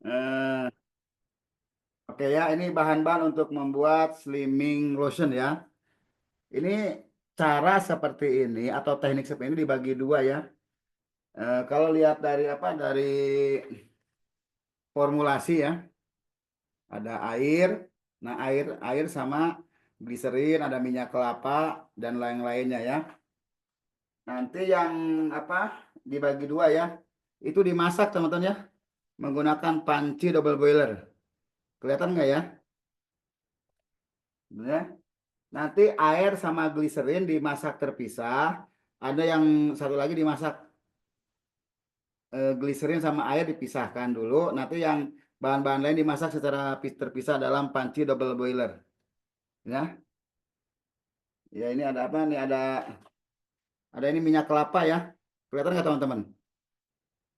Eh, Oke ya, ini bahan-bahan untuk membuat slimming lotion ya. Ini cara seperti ini atau teknik seperti ini dibagi dua ya. Kalau lihat dari apa dari formulasi ya, ada air. Nah, air sama gliserin, ada minyak kelapa dan lain-lainnya ya. Nanti yang apa dibagi dua ya. Itu dimasak teman-teman ya, menggunakan panci double boiler. Kelihatan nggak ya? Ya. Nanti air sama gliserin dimasak terpisah. Ada yang satu lagi dimasak gliserin sama air dipisahkan dulu. Nanti yang bahan-bahan lain dimasak secara terpisah dalam panci double boiler. Ya, ya ini ada apa nih? Ada ini minyak kelapa ya. Kelihatan nggak teman-teman?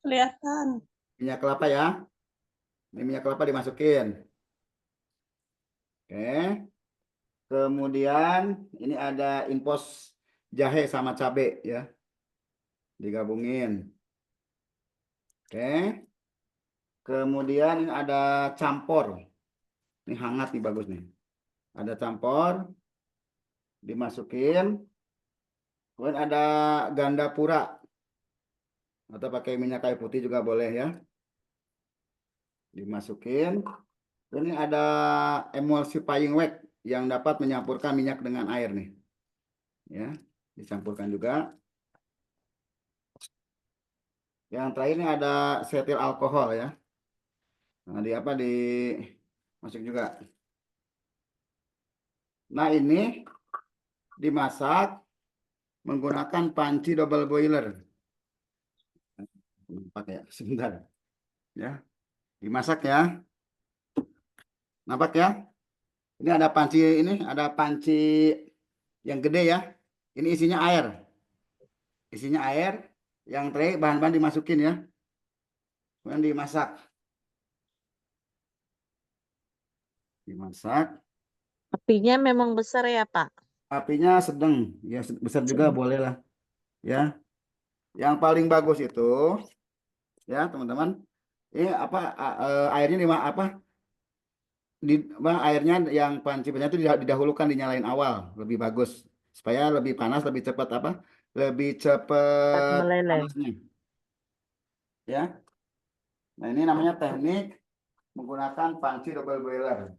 Kelihatan. Minyak kelapa ya. Ini minyak kelapa dimasukin. Oke. Kemudian ini ada impos jahe sama cabe ya. Digabungin. Oke. Kemudian ini ada campur. Ini hangat nih bagus nih. Ada campur, dimasukin. Kemudian ada ganda pura atau pakai minyak kayu putih juga boleh ya. Dimasukin. Dan ini ada emulsifying wax yang dapat menyampurkan minyak dengan air nih. Ya, dicampurkan juga. Yang terakhir ini ada setil alkohol ya. Nah, di apa di masuk juga. Nah, ini dimasak menggunakan panci double boiler. Pakai sebentar ya. Dimasak ya. Nampak ya? Ini ada panci yang gede ya. Ini isinya air. Isinya air. Yang terakhir bahan-bahan dimasukin ya. Kemudian dimasak. Dimasak. Apinya memang besar ya, Pak? Apinya sedang. Ya besar juga boleh lah. Ya. Yang paling bagus itu ya teman-teman. Ini apa airnya apa airnya yang panci itu didahulukan dinyalain awal lebih bagus supaya lebih panas lebih cepat apa lebih cepat Meleleh. panasnya ya. Nah ini namanya teknik menggunakan panci double boiler.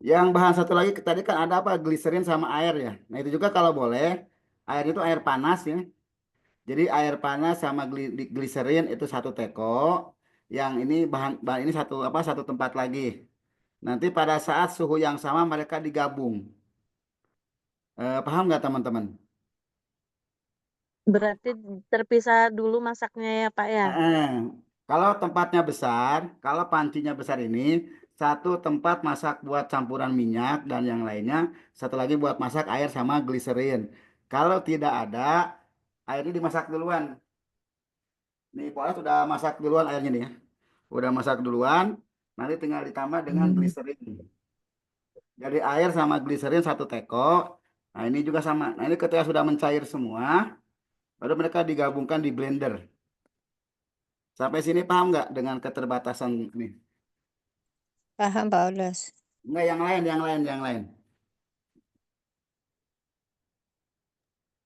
Yang bahan satu lagi tadi kan ada apa gliserin sama air ya. Nah itu juga kalau boleh air itu air panas ya. Jadi air panas sama gliserin itu satu teko. Yang ini bahan ini satu tempat lagi. Nanti pada saat suhu yang sama mereka digabung. Paham nggak teman-teman? Berarti terpisah dulu masaknya ya, Pak ya? Kalau tempatnya besar, kalau pancinya besar ini, satu tempat masak buat campuran minyak dan yang lainnya, satu lagi buat masak air sama gliserin. Kalau tidak ada, airnya dimasak duluan. Nih, pokoknya sudah masak duluan airnya nih ya. Udah masak duluan, nanti tinggal ditambah dengan gliserin. Jadi air sama gliserin satu teko. Nah, ini juga sama. Nah, ini ketika sudah mencair semua, baru mereka digabungkan di blender. Sampai sini paham nggak dengan keterbatasan ini? Paham, Pak Odas. Enggak, yang lain.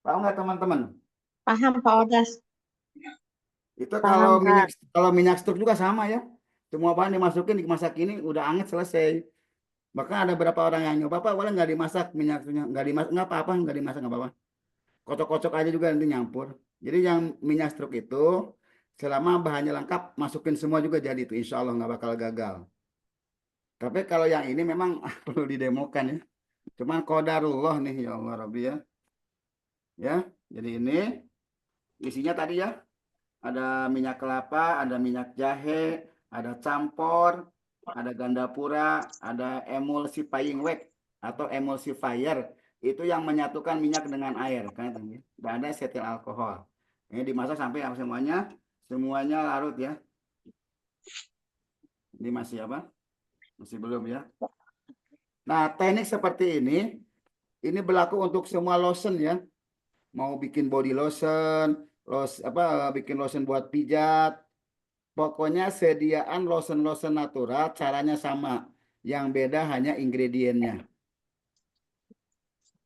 Paham nggak teman-teman? Paham, Pak Odas. Itu Paham, Pak. kalau minyak stroke juga sama ya. Semua bahan dimasukin, dimasak ini udah anget selesai. Bahkan ada beberapa orang yang nyoba, Pak, boleh nggak dimasak minyaknya? Nggak dimasak, nggak apa-apa, nggak dimasak nggak apa-apa. Kocok-kocok aja juga nanti nyampur. Jadi yang minyak stroke itu selama bahannya lengkap, masukin semua juga jadi itu. Insya Allah nggak bakal gagal. Tapi kalau yang ini memang perlu didemokan ya. Cuman qadarullah nih ya Allah Rabbi ya. Ya, jadi ini isinya tadi ya. Ada minyak kelapa, ada minyak jahe, ada campur, ada ganda pura, ada emulsifying wax atau emulsifier. Itu yang menyatukan minyak dengan air kan itu ya. Dan ada setil alkohol. Ini dimasak sampai semuanya larut ya. Ini masih apa? Masih belum ya. Nah, teknik seperti ini berlaku untuk semua lotion ya. Mau bikin body lotion, bikin lotion buat pijat, Pokoknya sediaan lotion-lotion natural caranya sama. Yang beda hanya ingredientnya.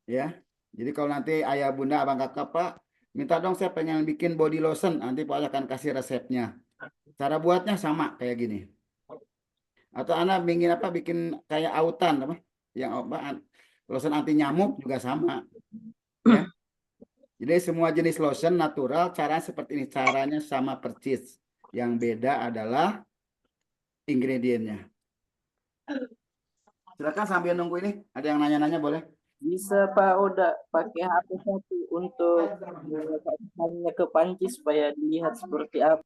Ya. Jadi kalau nanti ayah bunda abang kakak Pak minta dong saya pengen bikin body lotion, nanti Pak akan kasih resepnya. Cara buatnya sama kayak gini. Atau Anda ingin apa bikin kayak autan apa? Yang apa? Lotion anti nyamuk juga sama. Ya. Jadi semua jenis lotion natural cara seperti ini, caranya sama persis. Yang beda adalah ingredientnya. Silakan sambil nunggu ini, ada yang nanya-nanya boleh? Bisa Pak Oda pakai HP satu untuk hanya ke panci supaya dilihat seperti apa.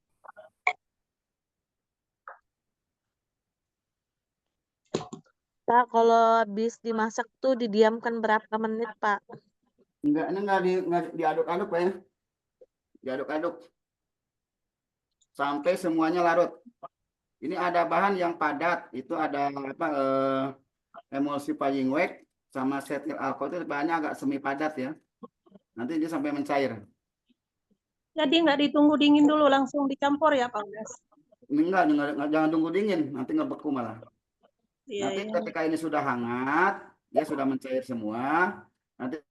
Pak, kalau habis dimasak tuh didiamkan berapa menit, Pak? Enggak, ini enggak diaduk-aduk Pak ya. Diaduk-aduk. Sampai semuanya larut. Ini ada bahan yang padat, itu ada apa emulsifying wax sama cetyl alkohol itu bahannya agak semi padat ya. Nanti dia sampai mencair. Jadi nggak ditunggu dingin dulu, langsung dicampur ya Pak Udas? Enggak, jangan tunggu dingin, nanti ngebeku malah. Iya, Nanti iya. ketika ini sudah hangat, dia sudah mencair semua. Nanti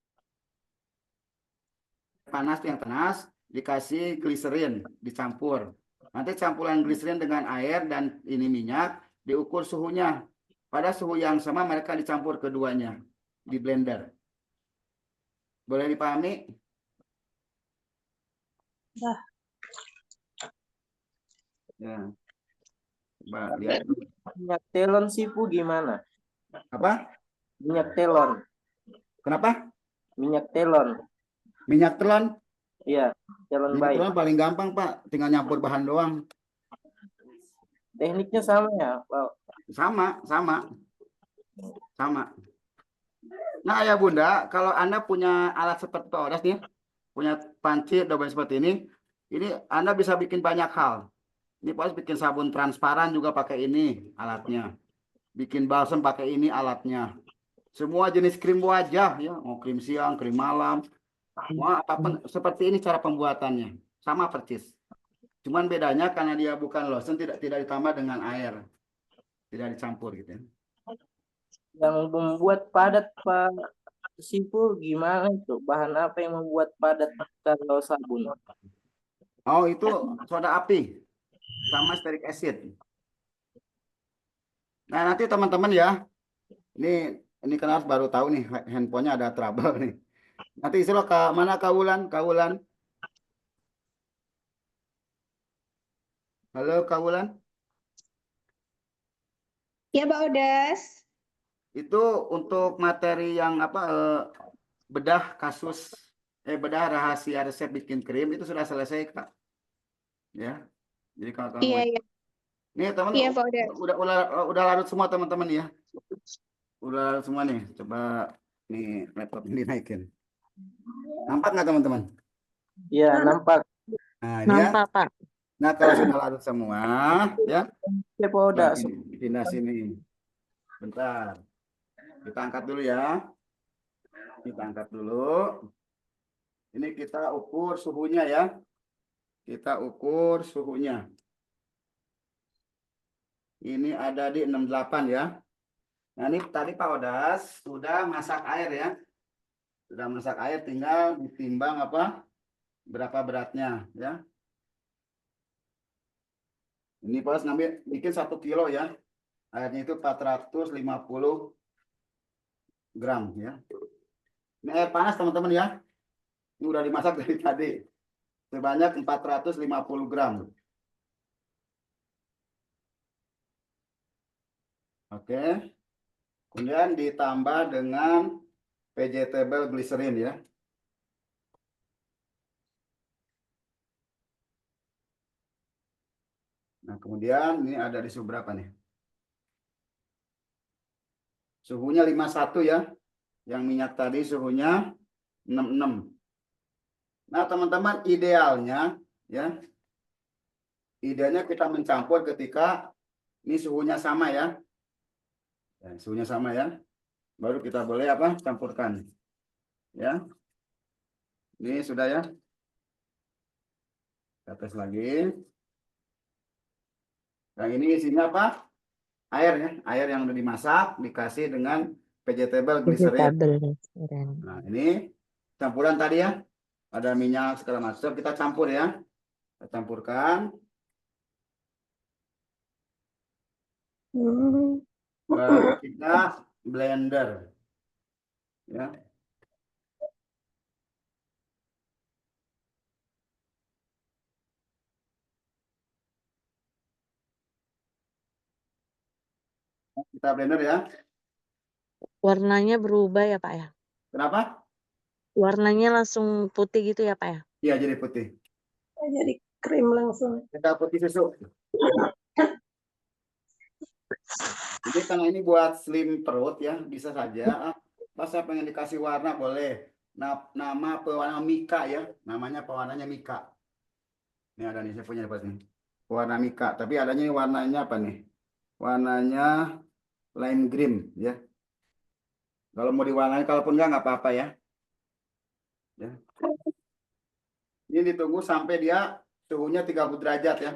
panas yang panas dikasih gliserin dicampur. Nanti campuran gliserin dengan air dan ini minyak diukur suhunya. Pada suhu yang sama mereka dicampur keduanya di blender. Boleh dipahami? Dah. Ya. Coba lihat. Minyak telon sipu gimana? Apa? Minyak telon. Kenapa? Minyak telon. Minyak telon? Iya, telon Minyak baik. telon paling gampang, Pak. Tinggal nyampur bahan doang. Tekniknya sama ya, Pak. Sama. Nah, ayah bunda, kalau Anda punya alat seperti Pak Odas nih, punya panci double seperti ini Anda bisa bikin banyak hal. Ini Pak Odas bikin sabun transparan juga pakai ini alatnya. Bikin balsam pakai ini alatnya. Semua jenis krim wajah ya, mau krim siang, krim malam, semua apapun seperti ini cara pembuatannya. Sama persis. Cuman bedanya karena dia bukan lotion tidak ditambah dengan air. Tidak dicampur gitu ya. Yang membuat padat Pak sipu gimana itu? Bahan apa yang membuat padat kalau sabun? Oh, itu soda api sama stearic acid. Nah, nanti teman-teman ya, ini kan harus baru tahu nih handphonenya ada trouble nih. Nanti istilah mana Kawulan? Halo Kawulan. Ya Pak Udas. Itu untuk materi yang apa bedah kasus bedah rahasia resep bikin krim itu sudah selesai Kak. Ya. Jadi kalau kamu Iya, iya. nih teman Iya Pak Udas. udah larut semua teman-teman ya. Udah larut semua nih. Coba nih laptop ini dinaikin. Nampak nggak teman-teman? Iya, nampak. Nah, ini ya. Nampak, Pak. Nah, kalau sudah larut semua, ya, Ya Pak Oda. pindah sini. Bentar. Kita angkat dulu ya. Kita angkat dulu. Ini kita ukur suhunya ya. Kita ukur suhunya. Ini ada di 68 ya. Nah, ini tadi Pak Odas sudah masak air ya. Sudah masak air, tinggal ditimbang apa? Berapa beratnya ya. Ini Pak Odas ngambil bikin 1 kilo ya. Airnya itu 450 gram ya. Ini air panas teman-teman ya. Ini udah dimasak dari tadi. Sebanyak 450 gram. Oke. Kemudian ditambah dengan vegetable glycerin ya. Nah, kemudian ini ada di suhu berapa nih? Suhunya 51 ya. Yang minyak tadi suhunya 66. Nah, teman-teman idealnya ya. Idealnya kita mencampur ketika ini suhunya sama ya. Suhunya sama ya. Baru kita boleh apa? Campurkan. Ya. Ini sudah ya. Kita tes lagi. Yang ini isinya apa? Air ya, air yang udah dimasak dikasih dengan vegetable glycerin. Vegetable glycerin. Nah, ini campuran tadi ya. Ada minyak segala macam, kita campur ya. Kita campurkan. Hmm. Lalu kita blender. Ya. Kita blender ya. Warnanya berubah ya Pak ya? Kenapa? Warnanya langsung putih gitu ya Pak ya? Iya, jadi putih. Jadi krim langsung. Kita putih susu. Jadi karena ini buat slim perut ya, bisa saja. Masa pengen dikasih warna boleh. Nama pewarna Mika ya, namanya pewarnanya Mika. Ini ada nih, saya punya dapat nih. Warna Mika, tapi adanya ini warnanya apa nih? Warnanya lime green ya. Kalau mau diwarnai, kalaupun nggak apa-apa ya. Ya. Ini ditunggu sampai dia suhunya 30 derajat ya.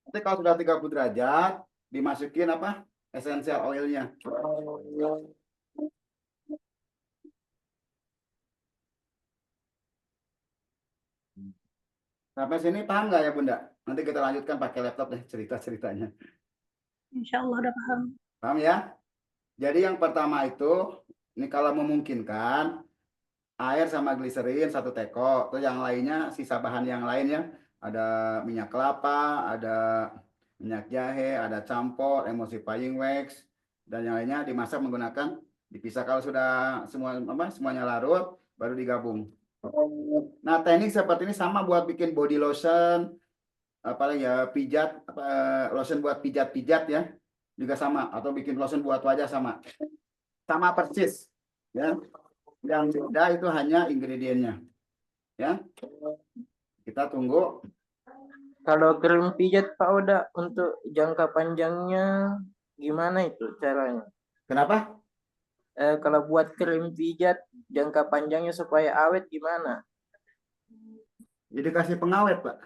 Nanti kalau sudah 30 derajat, dimasukin apa? Essential oilnya. Sampai sini paham nggak ya Bunda? Nanti kita lanjutkan pakai laptop deh cerita-ceritanya. Insya Allah udah paham. Paham ya? Jadi yang pertama itu, ini kalau memungkinkan, air sama gliserin 1 teko. Terus yang lainnya, sisa bahan yang lainnya, ada minyak kelapa, ada minyak jahe, ada campur, emulsifying wax, dan yang lainnya dimasak menggunakan dipisah. Kalau sudah semuanya larut, baru digabung. Nah, teknik seperti ini sama buat bikin body lotion, apalagi ya pijat, lotion buat pijat-pijat ya, juga sama. Atau bikin lotion buat wajah sama persis ya. Yang beda itu hanya ingredientnya ya. Kita tunggu. Kalau krim pijat Pak Oda untuk jangka panjangnya gimana itu caranya? Kenapa? Kalau buat krim pijat jangka panjangnya supaya awet gimana? Jadi kasih pengawet Pak.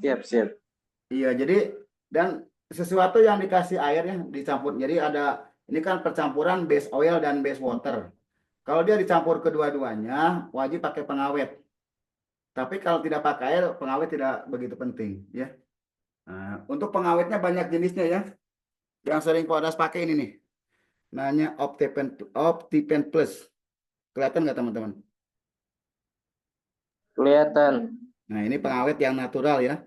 Siap. Iya, jadi dan sesuatu yang dikasih air ya dicampur. Jadi ada ini kan percampuran base oil dan base water. Kalau dia dicampur kedua-duanya wajib pakai pengawet. Tapi kalau tidak pakai air, pengawet tidak begitu penting ya. Nah, untuk pengawetnya banyak jenisnya ya. Yang sering Podas pakai ini nih. Namanya Optipen Plus. Kelihatan nggak teman-teman? Kelihatan. Nah, ini pengawet yang natural ya.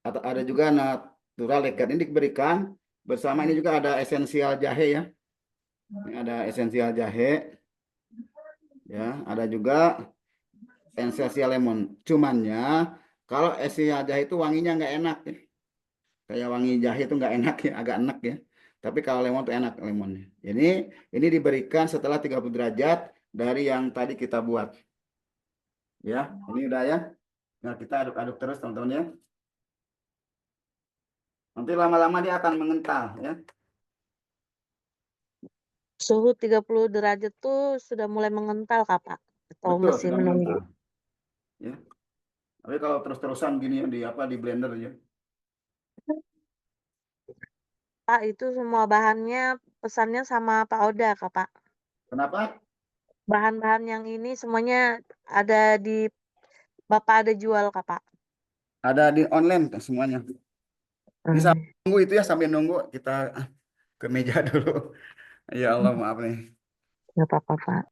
Atau ada juga natural lekat. Ini diberikan bersama ini juga ada esensial jahe ya. Ini ada esensial jahe. Ya, ada juga esensial lemon. Cumannya kalau esensial jahe itu wanginya nggak enak ya. Kayak wangi jahe itu nggak enak ya, agak enak ya. Tapi kalau lemon itu enak lemonnya. Ini diberikan setelah 30 derajat dari yang tadi kita buat. Ya, ini udah ya. Nah, kita aduk-aduk terus teman-teman ya. Nanti lama-lama dia akan mengental ya. Suhu 30 derajat tuh sudah mulai mengental Kak Pak? Atau Betul, masih sudah menunggu? mengental. Ya. Tapi kalau terus-terusan gini ya, di blender ya. Pak, itu semua bahannya pesannya sama Pak Oda Kak Pak? Kenapa? Bahan-bahan yang ini semuanya ada di Bapak ada jual Kak Pak? Ada di online semuanya. Bisa Hmm, nunggu itu ya, sambil nunggu kita ke meja dulu. Ya Allah, maaf nih. nggak apa-apa Pak.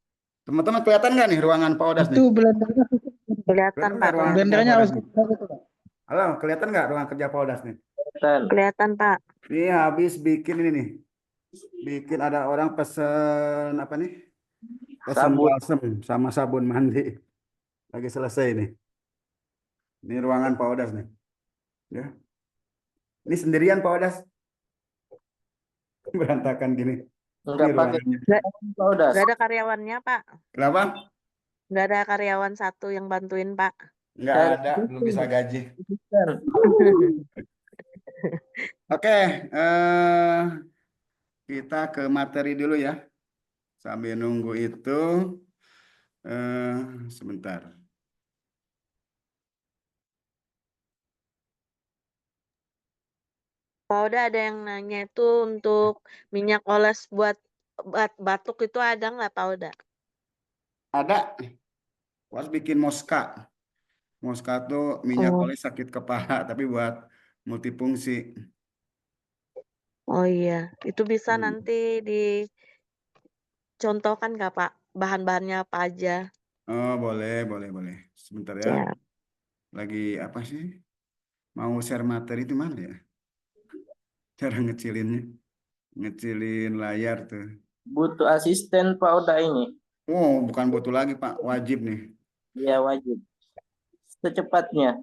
Teman-teman kelihatan nggak nih ruangan Pak Odas nih? Itu blendernya Kelihatan Kelihatan Pak, nggak ruangan kerja blendernya Pak Odas harus nih? gitu, Pak. Halo, kelihatan nggak ruang kerja Pak Odas nih? Kelihatan. kelihatan Pak. Ini habis bikin ini nih. Bikin ada orang pesen apa nih? Pesen Sabun. balsem sama sabun mandi. Lagi selesai nih. Ini ruangan Pak Odas nih. Ya. Ini sendirian Pak Odas. Berantakan gini. Enggak Ini pakai ruangannya. Pak Oda. Nggak ada karyawannya Pak. Kenapa? Nggak ada karyawan satu yang bantuin Pak. Nggak ada, belum bisa gaji. Bukan. Oke, kita ke materi dulu ya. Sambil nunggu itu, Sebentar. Pak Oda ada yang nanya itu untuk minyak oles buat batuk itu ada nggak Pak Oda? Ada. Harus bikin Moska. Moska tuh minyak Oh, oleh sakit kepala, tapi buat multifungsi. oh iya, itu bisa Hmm. nanti dicontohkan nggak Pak? Bahan-bahannya apa aja? Oh, boleh, boleh, boleh. Sebentar ya. Siap. Lagi apa sih? Mau share materi itu mana ya? Cara ngecilinnya. Ngecilin layar tuh. Butuh asisten Pak Oda ini. Oh, bukan butuh lagi, Pak. Wajib nih. Ya wajib. Secepatnya.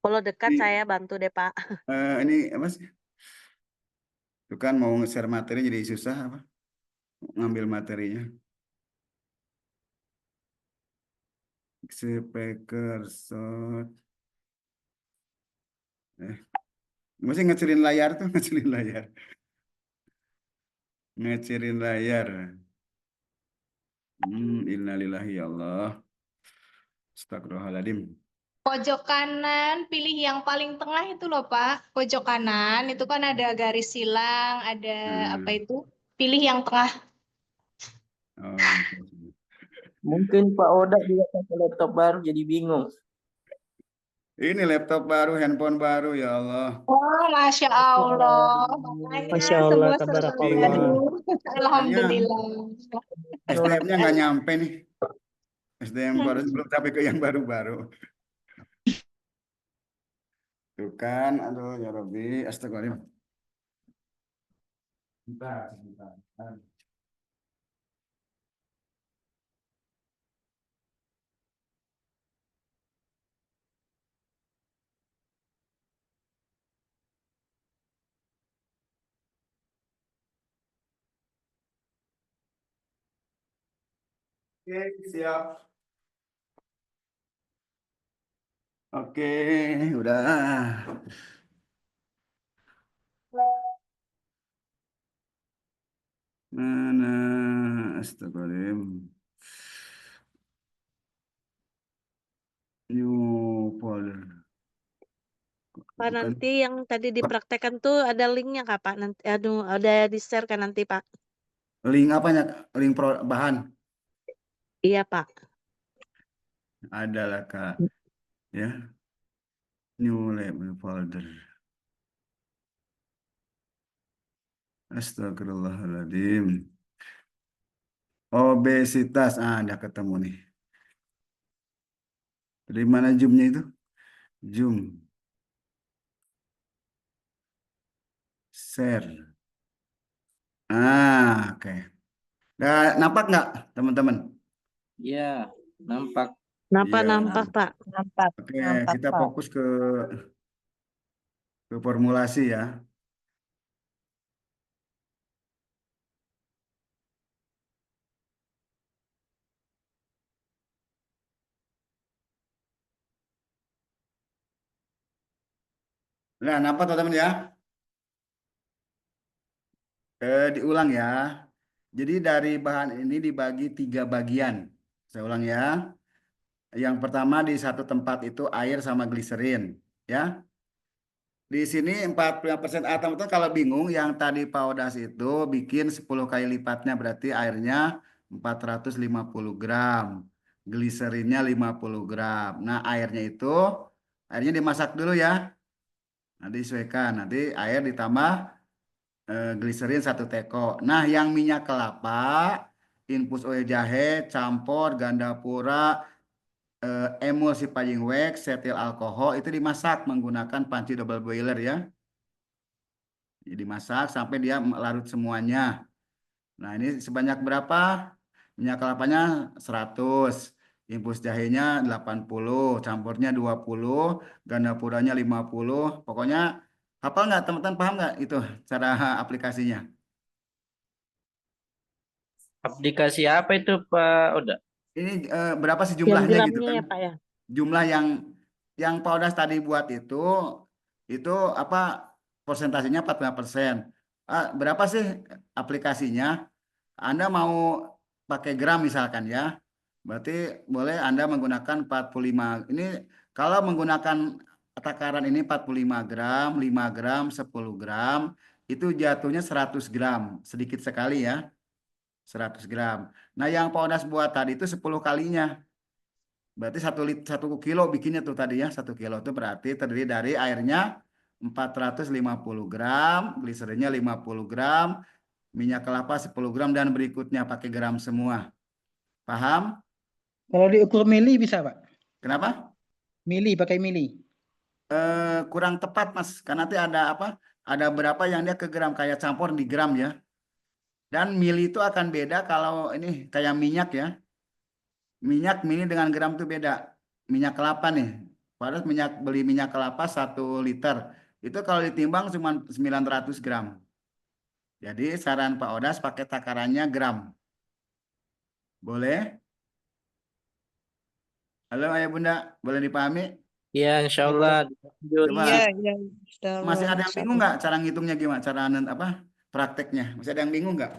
Kalau dekat Ini, saya bantu deh Pak. ini apa sih? Itu kan mau nge-share materi jadi susah apa? Ngambil materinya. Speaker shot. Mesti ngecilin layar tuh, ngecilin layar. Ngecilin layar. Innalillahi ya Allah. Astagfirullahaladzim. Pojok kanan, pilih yang paling tengah itu loh Pak. Pojok kanan itu kan ada garis silang, ada apa Hmm. itu? Pilih yang tengah. Oh, gitu. Mungkin Pak Oda juga pakai laptop baru jadi bingung. Ini laptop baru, handphone baru, ya Allah. Oh, Masya Allah. Makanya Masya Allah, semua serba tabarakallah. baru. Kayaknya Alhamdulillah. SDM-nya nggak nyampe nih. SDM baru belum sampai ke yang baru-baru. Tuh kan, aduh ya Rabbi, astagfirullahaladzim. Bentar, bentar, bentar. Oke, siap. Oke, udah. Mana? Astagfirullahaladzim. New folder. Pak Bukan. nanti yang tadi dipraktekkan tuh ada linknya Kak Pak? Nanti, aduh, ada di-share kan nanti Pak? Link apanya? Link bahan. Iya Pak. Ada lah, Kak. Ya. New lab folder. Astagfirullahaladzim. Obesitas. Ada ketemu nih. Dari mana zoomnya itu? Zoom. Share. Oke. Nah, nampak nggak, teman-teman? Ya, nampak. Nampak Iya. nampak Pak. Nampak, Oke, nampak kita Pak. fokus ke formulasi ya. Nah, nampak teman-teman ya? Diulang ya. Jadi dari bahan ini dibagi 3 bagian. Saya ulang ya. Yang pertama di satu tempat itu air sama gliserin. Ya. Di sini 45% air. Teman-teman kalau bingung yang tadi Paudas itu bikin 10 kali lipatnya. Berarti airnya 450 gram. Gliserinnya 50 gram. Nah airnya dimasak dulu ya. Nanti disesuaikan. Nanti air ditambah gliserin 1 teko. Nah, yang minyak kelapa, infus oil jahe, campur, ganda pura, emulsi paying wax, setil alkohol itu dimasak menggunakan panci double boiler ya. Jadi dimasak sampai dia larut semuanya. Nah, ini sebanyak berapa? Minyak kelapanya 100, infus jahenya 80, campurnya 20, ganda puranya 50. Pokoknya hafal nggak teman-teman, paham nggak itu cara aplikasinya? Aplikasi apa itu Pak Oda? Ini berapa sih Yang jumlahnya gitu gramnya kan? ya Pak ya. Jumlah yang Paudas tadi buat itu apa persentasenya 45%. Berapa sih aplikasinya? Anda mau pakai gram misalkan ya. Berarti boleh Anda menggunakan 45. Ini kalau menggunakan takaran ini 45 gram, 5 gram, 10 gram, itu jatuhnya 100 gram. Sedikit sekali ya, 100 gram. Nah yang Pak Odas buat tadi itu 10 kalinya. Berarti 1 kilo bikinnya tuh tadi ya. 1 kilo itu berarti terdiri dari airnya 450 gram, gliserinnya 50 gram, minyak kelapa 10 gram, dan berikutnya pakai gram semua. Paham? Kalau diukur mili bisa, Pak? Kenapa? Mili, pakai mili. Kurang tepat Mas, karena nanti ada apa? Ada berapa yang dia ke gram, kayak campur di gram ya. Dan mili itu akan beda kalau ini kayak minyak ya. Minyak mili dengan gram itu beda. Minyak kelapa nih. Padahal beli minyak kelapa 1 liter. Itu kalau ditimbang cuma 900 gram. Jadi saran Pak Odas pakai takarannya gram. Boleh? Halo Ayah Bunda, boleh dipahami? Ya, insya Allah. Lanjut. Coba Iya, iya. Insya masih Allah, ada yang insya bingung Allah. nggak cara ngitungnya gimana? Cara prakteknya? Masih ada yang bingung nggak?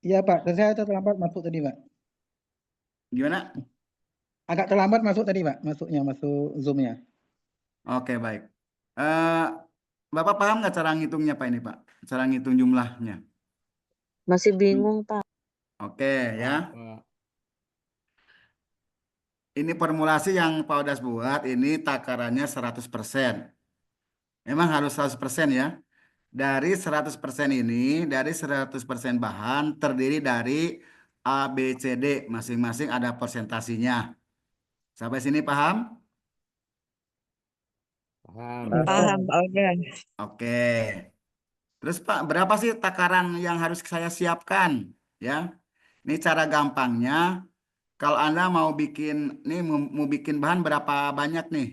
Iya, Pak. Saya terlambat masuk tadi, Pak. Gimana? Agak terlambat masuk tadi, Pak. Masuk Zoom-nya. Oke, baik. Eh, Bapak paham nggak cara ngitungnya Pak ini Pak? Cara ngitung jumlahnya? Masih bingung, Pak. Oke ya. Ini formulasi yang Pak Odas buat, ini takarannya 100%. Memang harus 100% ya. Dari 100% ini, dari 100% bahan terdiri dari A, B, C, D. Masing-masing ada persentasinya. Sampai sini paham? Paham, Pak Odas. Oke. Terus Pak, berapa sih takaran yang harus saya siapkan? Ya, ini cara gampangnya. Kalau Anda mau bikin, mau bikin bahan berapa banyak nih?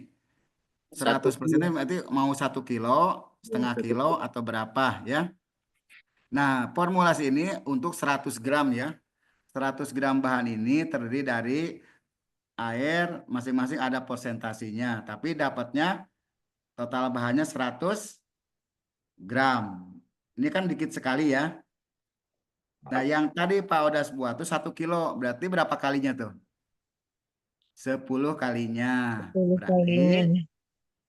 100% berarti mau 1 kilo, setengah kilo, atau berapa ya? Nah, formulasi ini untuk 100 gram ya. 100 gram bahan ini terdiri dari air, masing-masing ada persentasinya. Tapi dapatnya total bahannya 100 gram. Ini kan dikit sekali ya. Nah, yang tadi Pak Odas buat tuh 1 kilo. Berarti berapa kalinya tuh? 10 kalinya. 10 Berarti kalinya.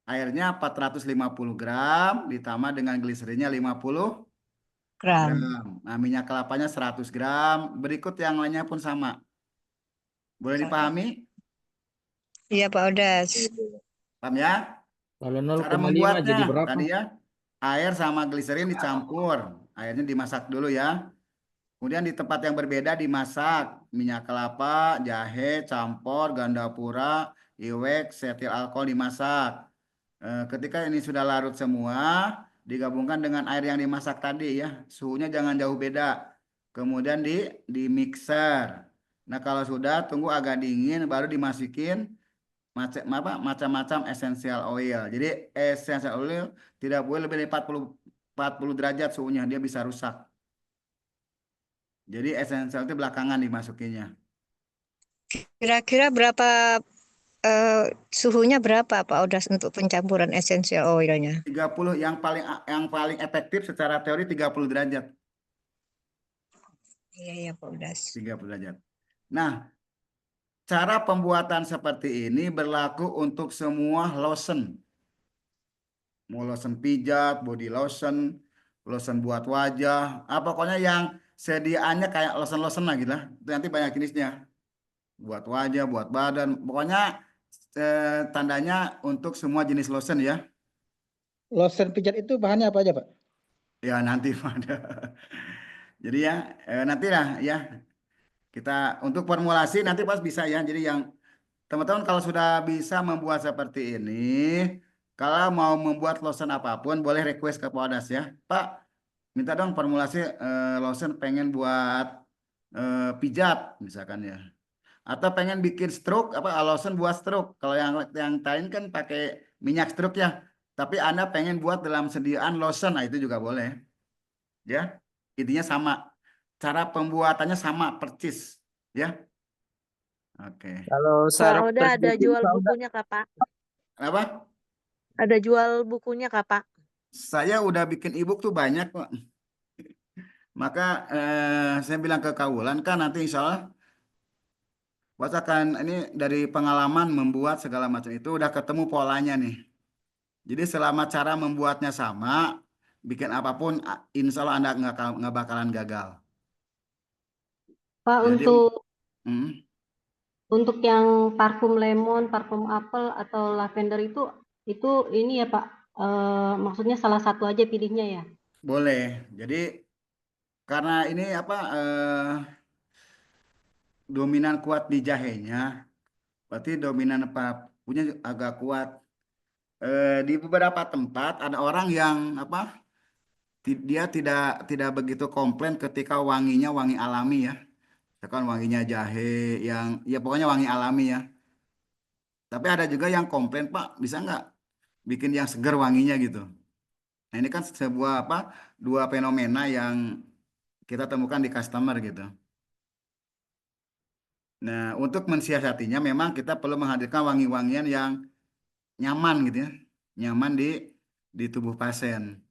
airnya 450 gram ditambah dengan gliserinnya 50 Gram. gram. Nah, minyak kelapanya 100 gram. Berikut yang lainnya pun sama. Boleh dipahami? Iya, Pak Odas. Paham ya? Kalau Cara 0,5 jadi membuatnya berapa? tadi ya, air sama gliserin dicampur. Airnya dimasak dulu ya. Kemudian di tempat yang berbeda dimasak. Minyak kelapa, jahe, campur, ganda pura, iwek, setil alkohol dimasak. Ketika ini sudah larut semua, digabungkan dengan air yang dimasak tadi ya. Suhunya jangan jauh beda. Kemudian di mixer. Nah, kalau sudah tunggu agak dingin baru dimasukin macam-macam essential oil. Jadi essential oil tidak boleh lebih dari 40 derajat suhunya, dia bisa rusak. Jadi essential itu belakangan dimasukinnya. Kira-kira berapa suhunya berapa Pak Odas untuk pencampuran essential oilnya? 30 yang paling efektif secara teori 30 derajat. Iya, iya Pak Odas. 30 derajat. Nah, cara pembuatan seperti ini berlaku untuk semua lotion. Mau lotion pijat, body lotion, lotion buat wajah, pokoknya yang sediaannya kayak lotion-lotion lah gitu lah. Itu nanti banyak jenisnya. Buat wajah, buat badan, pokoknya tandanya untuk semua jenis lotion ya. Lotion pijat itu bahannya apa aja, Pak? Ya nanti ada. Jadi ya nantilah ya kita untuk formulasi nanti pas bisa ya. Jadi yang teman-teman kalau sudah bisa membuat seperti ini, kalau mau membuat lotion apapun boleh request ke Pak Odas ya. Pak, minta dong formulasi lotion pengen buat pijat misalkan ya. Atau pengen bikin stroke lotion buat stroke. Kalau yang lain kan pakai minyak stroke ya. Tapi Anda pengen buat dalam sediaan lotion, nah itu juga boleh. Ya. Intinya sama. Cara pembuatannya sama persis, ya. Oke. Kalau Pak saraf Oda ada terjepit, jual Pak Oda. bukunya kah, Pak? Apa? Ada jual bukunya kah, Pak? Saya udah bikin ebook tuh banyak kok. Maka saya bilang ke Kaulan kan nanti insya Allah Bos akan ini dari pengalaman membuat segala macam itu udah ketemu polanya nih. Jadi selama cara membuatnya sama, bikin apapun, insya Allah Anda nggak bakalan gagal. Pak, Jadi, hmm, untuk yang parfum lemon, parfum apel atau lavender itu ini ya Pak, maksudnya salah satu aja pilihnya ya? boleh. Jadi karena ini apa dominan kuat di jahenya, berarti dominan apa punya agak kuat. Di beberapa tempat ada orang yang apa dia tidak begitu komplain ketika wanginya wangi alami ya. Misalkan wanginya jahe yang ya pokoknya wangi alami ya. Tapi ada juga yang komplain, Pak, bisa nggak bikin yang seger wanginya gitu. Nah, ini kan sebuah apa dua fenomena yang kita temukan di customer gitu. Nah, untuk mensiasatinya memang kita perlu menghadirkan wangi-wangian yang nyaman gitu ya. Nyaman di tubuh pasien.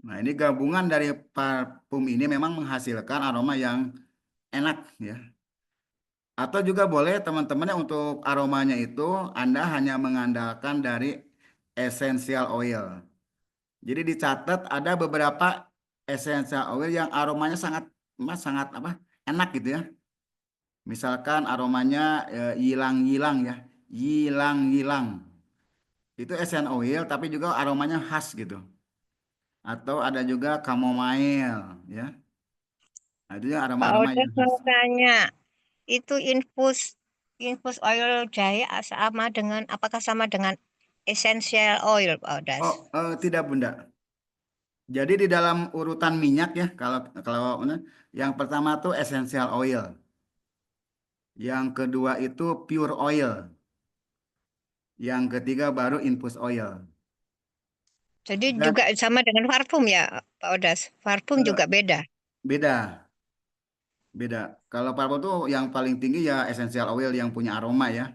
Nah, ini gabungan dari parfum ini memang menghasilkan aroma yang enak ya. Atau juga boleh teman-temannya untuk aromanya itu Anda hanya mengandalkan dari essential oil. Jadi dicatat ada beberapa essential oil yang aromanya sangat sangat apa? Enak gitu ya. Misalkan aromanya yilang-yilang ya. Yilang-yilang. Itu essential oil tapi juga aromanya khas gitu. Atau ada juga chamomile ya. Nah, itu ya Pak aroma-aroma Oda yang khas. mau tanya, itu infus oil jahe apakah sama dengan essential oil, Pak Odas? Oh, tidak Bunda. Jadi di dalam urutan minyak ya, kalau yang pertama tuh essential oil, yang kedua itu pure oil, yang ketiga baru infus oil. Jadi Dan juga sama dengan parfum ya, Pak Odas? Parfum juga beda. beda, beda. Kalau parfum tuh yang paling tinggi ya essential oil yang punya aroma ya.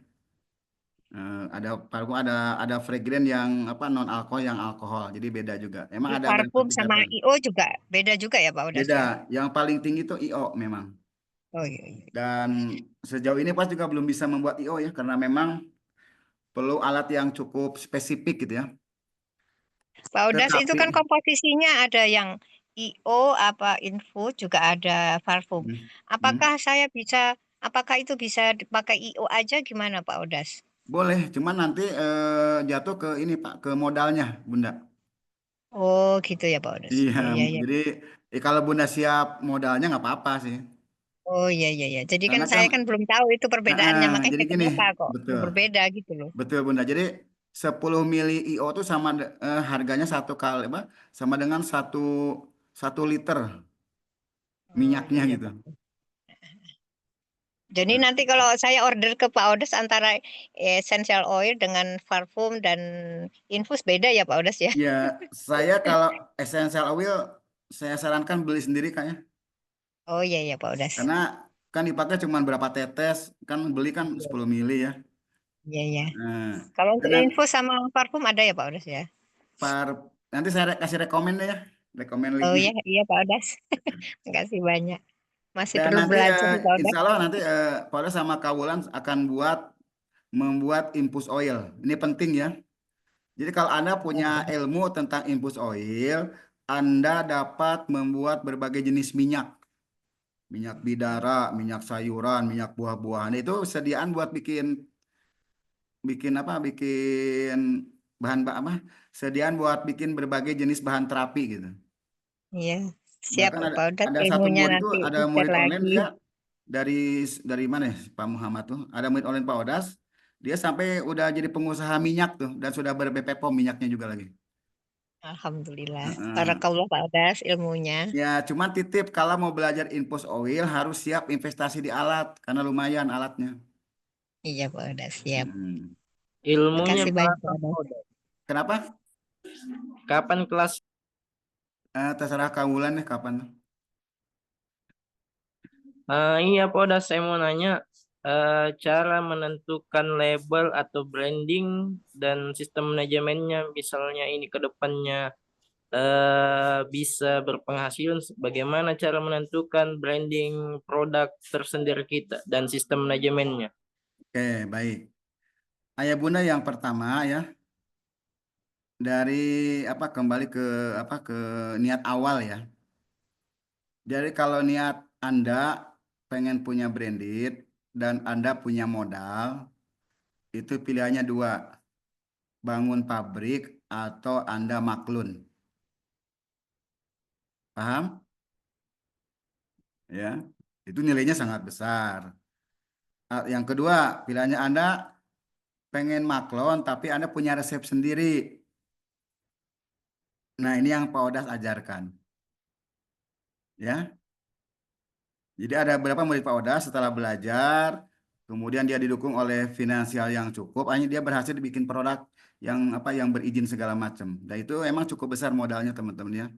Ada parfum ada fragrance yang apa non alkohol yang alkohol, jadi beda juga. Emang Jadi ada parfum sama beberapa. IO juga beda juga ya, Pak Odas Beda. ya? Yang paling tinggi itu IO memang. Oh iya, iya. Dan sejauh ini pas juga belum bisa membuat IO ya, karena memang perlu alat yang cukup spesifik gitu ya. Pak Odas itu Tetapi, kan komposisinya ada yang IO, infus, juga ada parfum. hmm, hmm, Apakah itu bisa dipakai IO aja gimana, Pak Odas? boleh, cuman nanti jatuh ke ini Pak, ke modalnya Bunda. Oh gitu ya, Pak Odas. Iya, Oh iya, iya. jadi kalau Bunda siap modalnya nggak apa-apa sih. Oh iya, iya, iya. Jadi kan Karena kan, saya kan belum tahu itu perbedaannya, jadi makanya gini, kenapa kok betul, berbeda gitu loh. betul Bunda. Jadi 10 mili IO itu sama harganya satu kali apa? Sama dengan satu liter Oh minyaknya iya, gitu. Pak. Jadi nanti kalau saya order ke Pak Odes antara essential oil dengan parfum dan infus beda ya Pak Odes ya? Ya, saya kalau essential oil saya sarankan beli sendiri kayaknya. Oh iya ya Pak Odes. Karena kan dipakai cuma berapa tetes, kan beli kan Iya, 10 mili ya. iya, iya. Nah, Kalau untuk dan infus sama parfum ada ya Pak Odes ya? par nanti saya kasih rekomen deh ya, rekomen Oh linknya. iya, iya Pak Odes. Makasih banyak. Masih Dan perlu nanti belajar nih Pak Odes. insya Allah nanti Paula sama Kawulan akan membuat infus oil. Ini penting ya. Jadi kalau Anda punya ilmu tentang infus oil, Anda dapat membuat berbagai jenis minyak. Minyak bidara, minyak sayuran, minyak buah-buahan. Itu sediaan buat bikin bikin apa? Bikin apa? Sediaan buat bikin berbagai jenis bahan terapi gitu. Iya, siap Bahkan Pak Odes, ada satu ilmunya murid itu nanti ada di-share murid online lagi. dia dari mana ya, Pak Muhammad tuh ada murid online Pak Odas dia sampai udah jadi pengusaha minyak tuh dan sudah ber-BP POM minyaknya juga lagi. Alhamdulillah. Heeh. Barakallah Pak Odes ilmunya. Ya cuman titip kalau mau belajar infus oil harus siap investasi di alat karena lumayan alatnya. Iya Pak Odes, siap. Mm. Ilmunya Makasih banyak Pak berapa, Odes. Oda? Kenapa? Kapan kelas? Terserah Kawulan nih kapan. Iya, Pak Oda, saya mau nanya cara menentukan label atau branding dan sistem manajemennya, misalnya ini ke depannya bisa berpenghasilan, bagaimana cara menentukan branding produk tersendiri kita dan sistem manajemennya? Oke, baik. Ayah Bunda yang pertama ya, dari kembali ke ke niat awal ya. Jadi kalau niat Anda pengen punya branded dan Anda punya modal, itu pilihannya dua, bangun pabrik atau Anda maklun. Paham? Ya, itu nilainya sangat besar. Yang kedua, pilihannya Anda pengen maklon tapi Anda punya resep sendiri. Nah, ini yang Pak Odas ajarkan. Ya. Jadi ada beberapa murid Pak Odas setelah belajar, kemudian dia didukung oleh finansial yang cukup, akhirnya dia berhasil bikin produk yang berizin segala macam. Dan itu emang cukup besar modalnya teman-teman ya.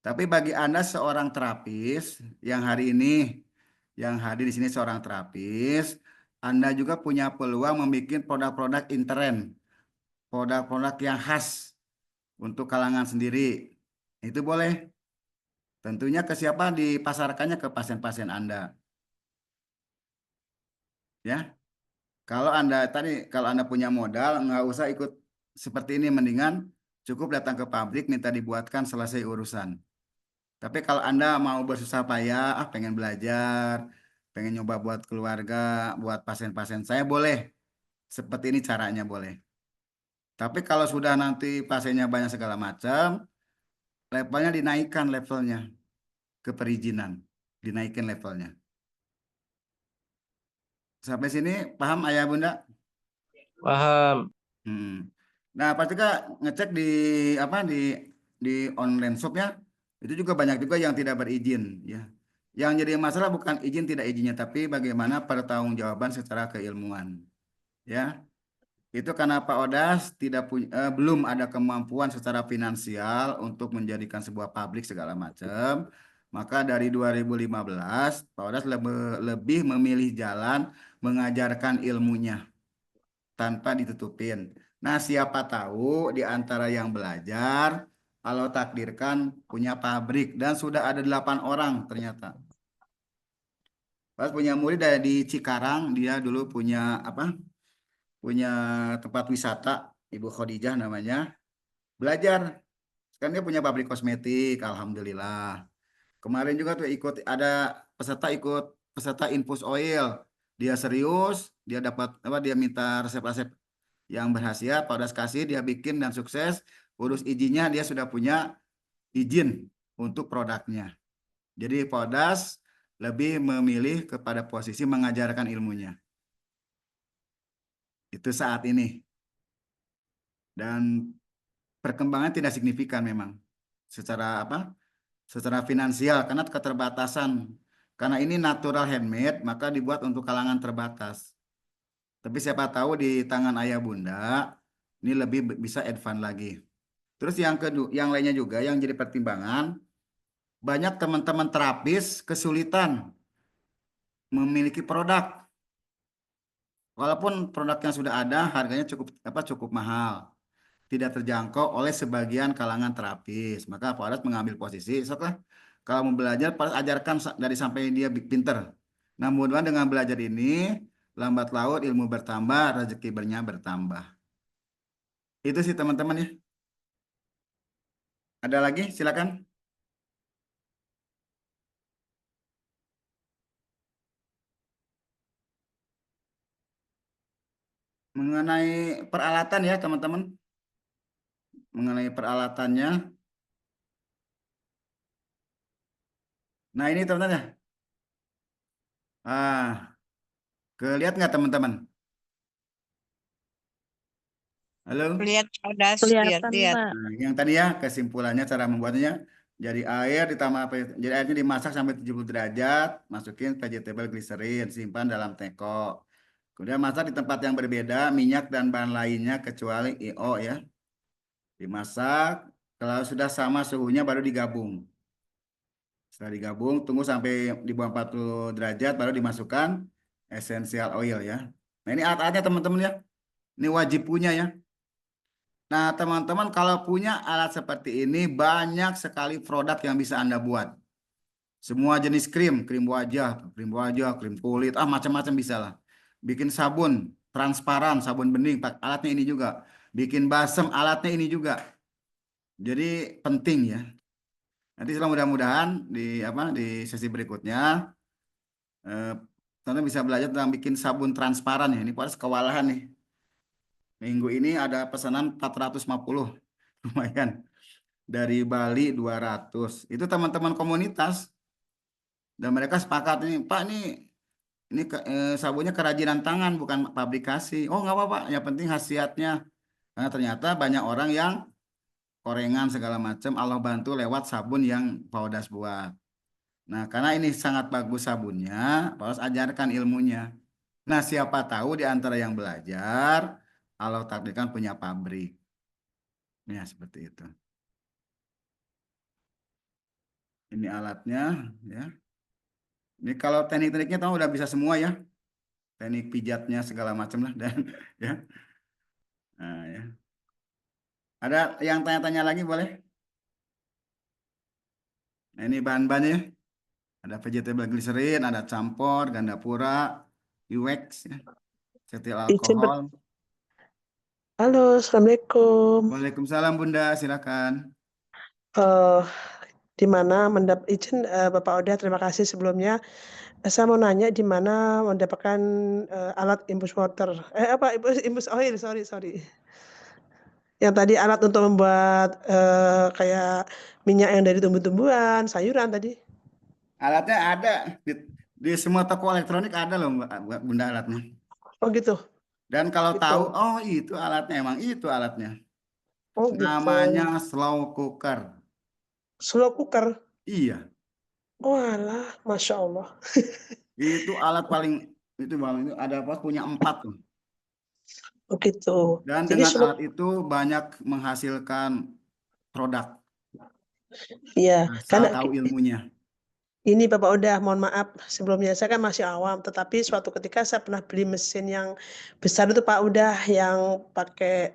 Tapi bagi Anda seorang terapis yang hari ini yang hadir di sini seorang terapis, Anda juga punya peluang membuat produk-produk intern, produk-produk yang khas untuk kalangan sendiri. Itu boleh. Tentunya ke siapa dipasarkannya, ke pasien-pasien Anda. Ya. Kalau Anda punya modal, nggak usah ikut seperti ini, mendingan cukup datang ke pabrik, minta dibuatkan, selesai urusan. Tapi kalau Anda mau bersusah payah, pengen belajar, pengen nyoba buat keluarga, buat pasien-pasien saya, boleh. Seperti ini caranya boleh. Tapi kalau sudah nanti pasiennya banyak segala macam, levelnya dinaikkan levelnya ke perizinan, dinaikin levelnya. Sampai sini paham Ayah Bunda? Paham. Nah, pasti Kak ngecek di online shop ya. Itu juga banyak juga yang tidak berizin ya. Yang jadi masalah bukan izin tidak izinnya, tapi bagaimana pertanggungjawaban secara keilmuan. Ya. Itu karena Pak Odas belum ada kemampuan secara finansial untuk menjadikan sebuah pabrik segala macam. Maka dari 2015 Pak Odas lebih memilih jalan mengajarkan ilmunya tanpa ditutupin. Nah, siapa tahu di antara yang belajar, Allah takdirkan punya pabrik dan sudah ada 8 orang ternyata. Pas punya murid dari Cikarang, dia dulu punya punya tempat wisata, Ibu Khadijah namanya. Belajar. Kan dia punya pabrik kosmetik, alhamdulillah. Kemarin juga tuh ada peserta infus oil. Dia serius, dia dapat dia minta resep-resep yang berhasil, Pak Odas kasih, dia bikin dan sukses. Urus izinnya dia sudah punya izin untuk produknya. Jadi Pak Odas lebih memilih kepada posisi mengajarkan ilmunya. Itu saat ini. Dan perkembangan tidak signifikan memang secara secara finansial karena keterbatasan. Karena ini natural handmade, maka dibuat untuk kalangan terbatas. Tapi siapa tahu di tangan Ayah Bunda ini lebih bisa advance lagi. Terus yang kedua, yang lainnya juga yang jadi pertimbangan, banyak teman-teman terapis kesulitan memiliki produk. Walaupun produknya sudah ada, harganya cukup mahal, tidak terjangkau oleh sebagian kalangan terapis. Maka Pak Odas mengambil posisi, kalau mau belajar, Pak Odas ajarkan dari sampai dia pinter. Nah, mudah-mudahan dengan belajar ini, lambat laun ilmu bertambah, rezeki bertambah. Itu sih teman-teman ya. Ada lagi? Silakan. Mengenai peralatan ya teman-teman. Mengenai peralatannya. Nah ini teman-teman ya. Kelihatan nggak teman-teman? Halo? Lihat Odas, Kelihatan, lihat. Pak. Nah, yang tadi ya kesimpulannya cara membuatnya. Jadi airnya dimasak sampai 70 derajat, masukin vegetable glycerin, simpan dalam teko. Kemudian masak di tempat yang berbeda, minyak dan bahan lainnya kecuali IO ya. Dimasak, kalau sudah sama suhunya baru digabung. Setelah digabung, tunggu sampai di bawah 40 derajat, baru dimasukkan essential oil ya. Nah ini alat-alatnya teman-teman ya. Ini wajib punya ya. Nah, teman-teman kalau punya alat seperti ini banyak sekali produk yang bisa Anda buat. Semua jenis krim, krim wajah, krim kulit, macam-macam bisa lah. Bikin sabun transparan, sabun bening, alatnya ini juga. Bikin balsem, alatnya ini juga. Jadi penting ya. Nanti mudah-mudahan di sesi berikutnya teman bisa belajar tentang bikin sabun transparan ya. Ini Paulus kewalahan nih. Minggu ini ada pesanan 450. Lumayan. Dari Bali 200. Itu teman-teman komunitas. Dan mereka sepakat nih, Pak ini sabunnya kerajinan tangan bukan pabrikasi. Oh nggak apa-apa, yang penting khasiatnya. Karena ternyata banyak orang yang korengan segala macam Allah bantu lewat sabun yang Paudas buat. Nah, karena ini sangat bagus sabunnya, Paudas ajarkan ilmunya. Nah, siapa tahu di antara yang belajar Allah takdirkan punya pabrik. Ya, seperti itu. Ini alatnya ya. Ini kalau teknik-tekniknya tahu udah bisa semua ya. Teknik pijatnya segala macam lah dan ya. Nah, ya. Ada yang tanya-tanya lagi boleh? Nah, ini bahan-bahannya. Ada vegetable glycerin, ada campur, ganda pura, UX, ya. Cetil alkohol. Halo, Assalamualaikum. Waalaikumsalam Bunda, silakan. Di mana izin Bapak Oda, terima kasih sebelumnya. Saya mau nanya di mana mendapatkan alat infus water. Infus oil, sorry. Yang tadi alat untuk membuat kayak minyak yang dari tumbuh-tumbuhan, sayuran tadi. Alatnya ada di semua toko elektronik ada loh Bunda alatnya. Oh gitu. Dan kalau Gitu. tahu, oh itu alatnya, emang itu alatnya. Oh gitu. Namanya slow cooker. Slow cooker. Iya, Oh alah, Masya Allah. itu alat paling, itu Bang, itu ada apa punya 4 tuh. Oh gitu. Dan Jadi dengan alat itu banyak menghasilkan produk. iya, Asal karena tahu ilmunya. ini Bapak Oda, mohon maaf sebelumnya saya kan masih awam, tetapi suatu ketika saya pernah beli mesin yang besar itu Pak Oda yang pakai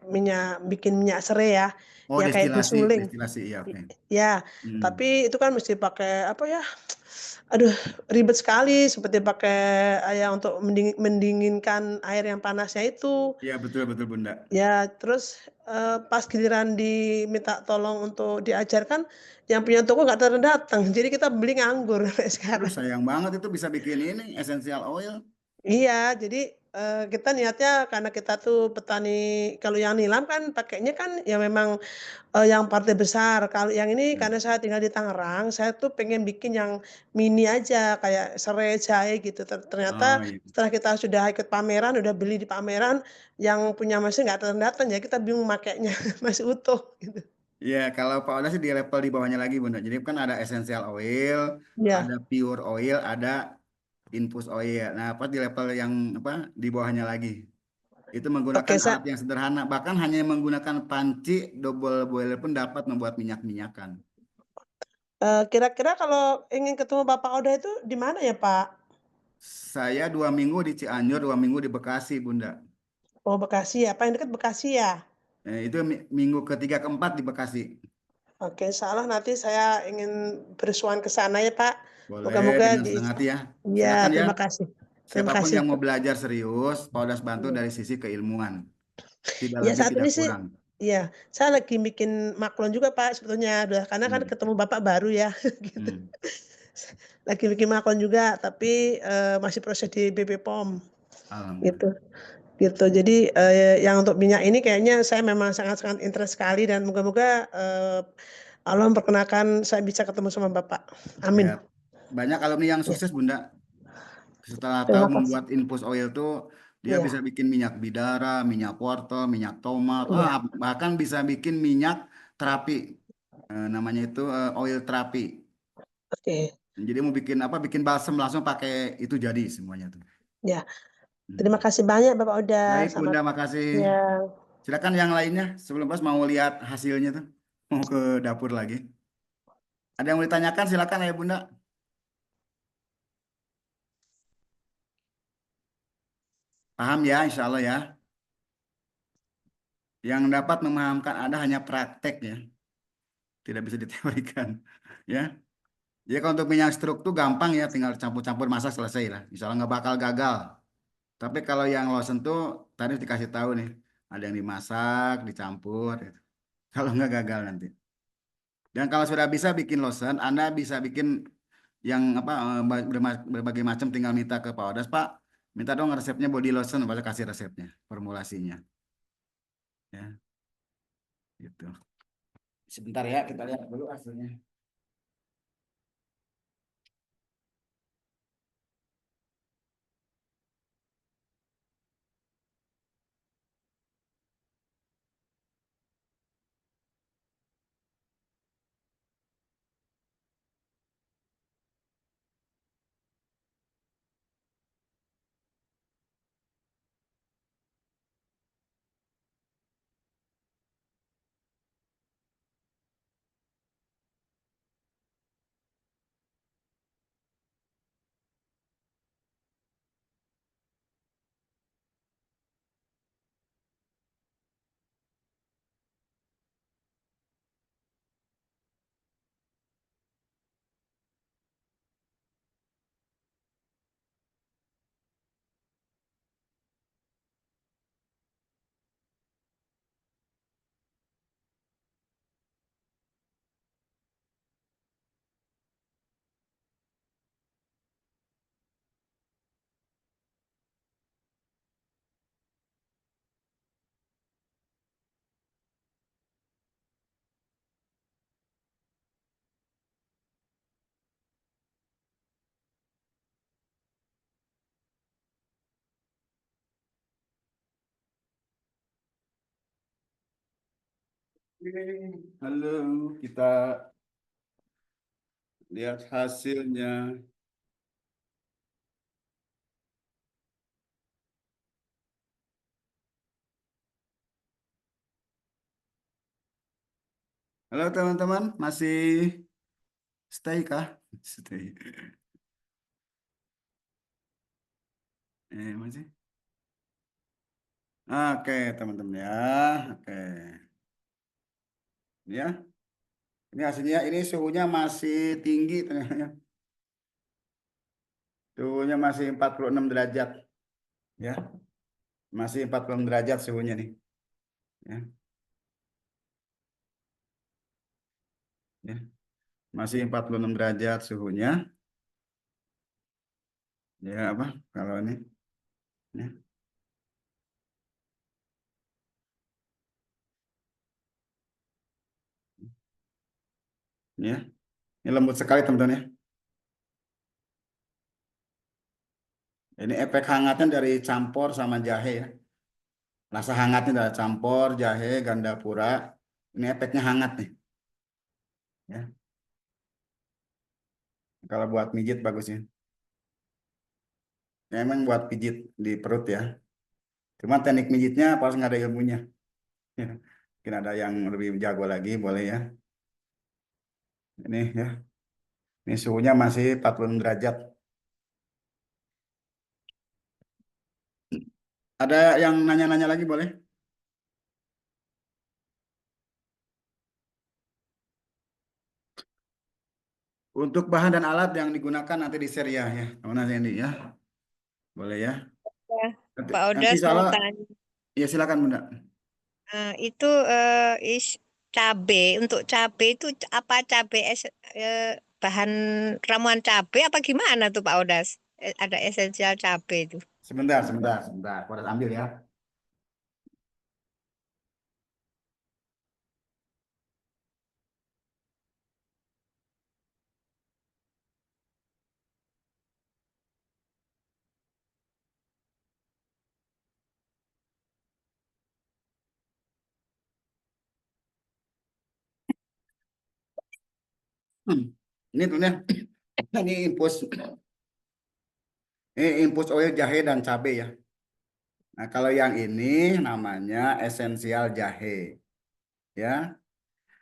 bikin minyak serai ya, Oh, yang kayak disuling. destilasi, iya oke. Ya, tapi itu kan mesti pakai apa ya? Aduh, ribet sekali seperti pakai untuk mendinginkan air yang panasnya itu. Iya betul Bunda. Ya, terus pas giliran diminta tolong untuk diajarkan, yang punya toko nggak datang. Jadi kita beli nganggur sampai sekarang. Sayang banget itu bisa bikin ini essential oil. Iya, jadi kita niatnya karena kita tuh petani, kalau yang nilam kan pakainya kan ya memang yang partai besar. Kalau yang ini karena saya tinggal di Tangerang, saya tuh pengen bikin yang mini aja kayak serai jahe gitu. Ternyata Oh, iya. setelah kita sudah ikut pameran, udah beli di pameran, yang punya mesin nggak datang ya kita bingung makainya masih utuh gitu. Iya, kalau Pak Oda sih di level di bawahnya lagi Bunda. Jadi kan ada essential oil, Ya, ada pure oil, ada infus oil. Nah, apa di level yang apa di bawahnya lagi. Itu menggunakan oke, alat yang sederhana, bahkan hanya menggunakan panci double boiler pun dapat membuat minyak-minyakan. Kira-kira kalau ingin ketemu Bapak Oda itu di mana ya Pak? Saya 2 minggu di Cianjur, 2 minggu di Bekasi, Bunda. Oh Bekasi ya, paling dekat Bekasi ya. Itu minggu ketiga keempat di Bekasi. Oke, salah nanti saya ingin bersuan ke sana ya Pak. Boleh, Moga-moga dengan senang hati ya. Ya, Silakan ya. terima kasih. Terima Siapapun kasih. yang mau belajar serius, Pak Odas bantu dari sisi keilmuan. Tidak Ya lebih, saat tidak ini sih, kurang. ya saya lagi bikin maklon juga Pak sebetulnya, karena kan ketemu Bapak baru ya, gitu. Lagi bikin maklon juga, tapi masih proses di BP POM, gitu. Gitu. Jadi yang untuk minyak ini kayaknya saya memang sangat-sangat interest sekali dan moga-moga Allah memperkenalkan saya bisa ketemu sama Bapak. Amin. Ya, banyak alumni yang sukses Bunda. Setelah tahu Terima kasih. membuat infus oil tuh, dia Iya. bisa bikin minyak bidara, minyak wortel, minyak tomat, Iya. bahkan bisa bikin minyak terapi. Namanya itu oil terapi. Oke. Jadi mau bikin apa? Bikin balsem langsung pakai itu jadi semuanya tuh. Ya. Terima kasih banyak Bapak Oda. Baik Bunda, makasih. Ya. Silakan yang lainnya sebelum Bos mau lihat hasilnya tuh. Mau ke dapur lagi. Ada yang mau ditanyakan silakan ya Bunda. Paham ya, insya Allah ya. Yang dapat memahamkan Anda hanya praktek ya, tidak bisa diteorikan. Ya, ya kalau untuk minyak stroke tuh gampang ya, tinggal campur-campur masak selesai lah. Insya Allah nggak bakal gagal. Tapi kalau yang lotion tuh tadi dikasih tahu nih, ada yang dimasak, dicampur, gitu. Kalau nggak gagal nanti. Dan kalau sudah bisa bikin lotion, Anda bisa bikin yang apa berbagai macam, tinggal minta ke Pak Odas, Pak, minta dong resepnya body lotion, Pak kasih resepnya, formulasinya. Ya, gitu. Sebentar ya, kita lihat dulu hasilnya. Oke, halo, kita lihat hasilnya. Halo teman-teman, masih stay kah? Stay. Masih? Oke, teman-teman ya. Oke. Ya. Ini hasilnya, ini suhunya masih tinggi ternyata. Suhunya masih 46 derajat. Ya. Masih 46 derajat suhunya nih. Ya. Ya. Masih 46 derajat suhunya. Ya, apa? Kalau ini. Ya. Ya. Ini lembut sekali teman-teman ya. Ini efek hangatnya dari campur sama jahe ya. Rasa hangatnya dari campur, jahe, gandapura. Ini efeknya hangat nih. Ya. Kalau buat mijit bagusnya. Ya, emang buat pijit di perut ya. Cuma teknik mijitnya pas nggak ada ilmunya. Ya. Mungkin ada yang lebih jago lagi, boleh ya. Ini ya. Ini suhunya masih 40 derajat. Ada yang nanya-nanya lagi boleh? Untuk bahan dan alat yang digunakan nanti di share ya, teman-teman ini ya. Boleh ya. Ya, Nanti, Pak nanti Odas mau salah, tanya. ya silakan Bunda. Itu cabe, untuk cabe itu apa cabe bahan ramuan cabe apa gimana tuh Pak Odas? Ada esensial cabe itu. Sebentar. Pada ambil ya. Ini tuh ya. Ini infus oil jahe dan cabai ya. Nah, kalau yang ini namanya esensial jahe. Ya.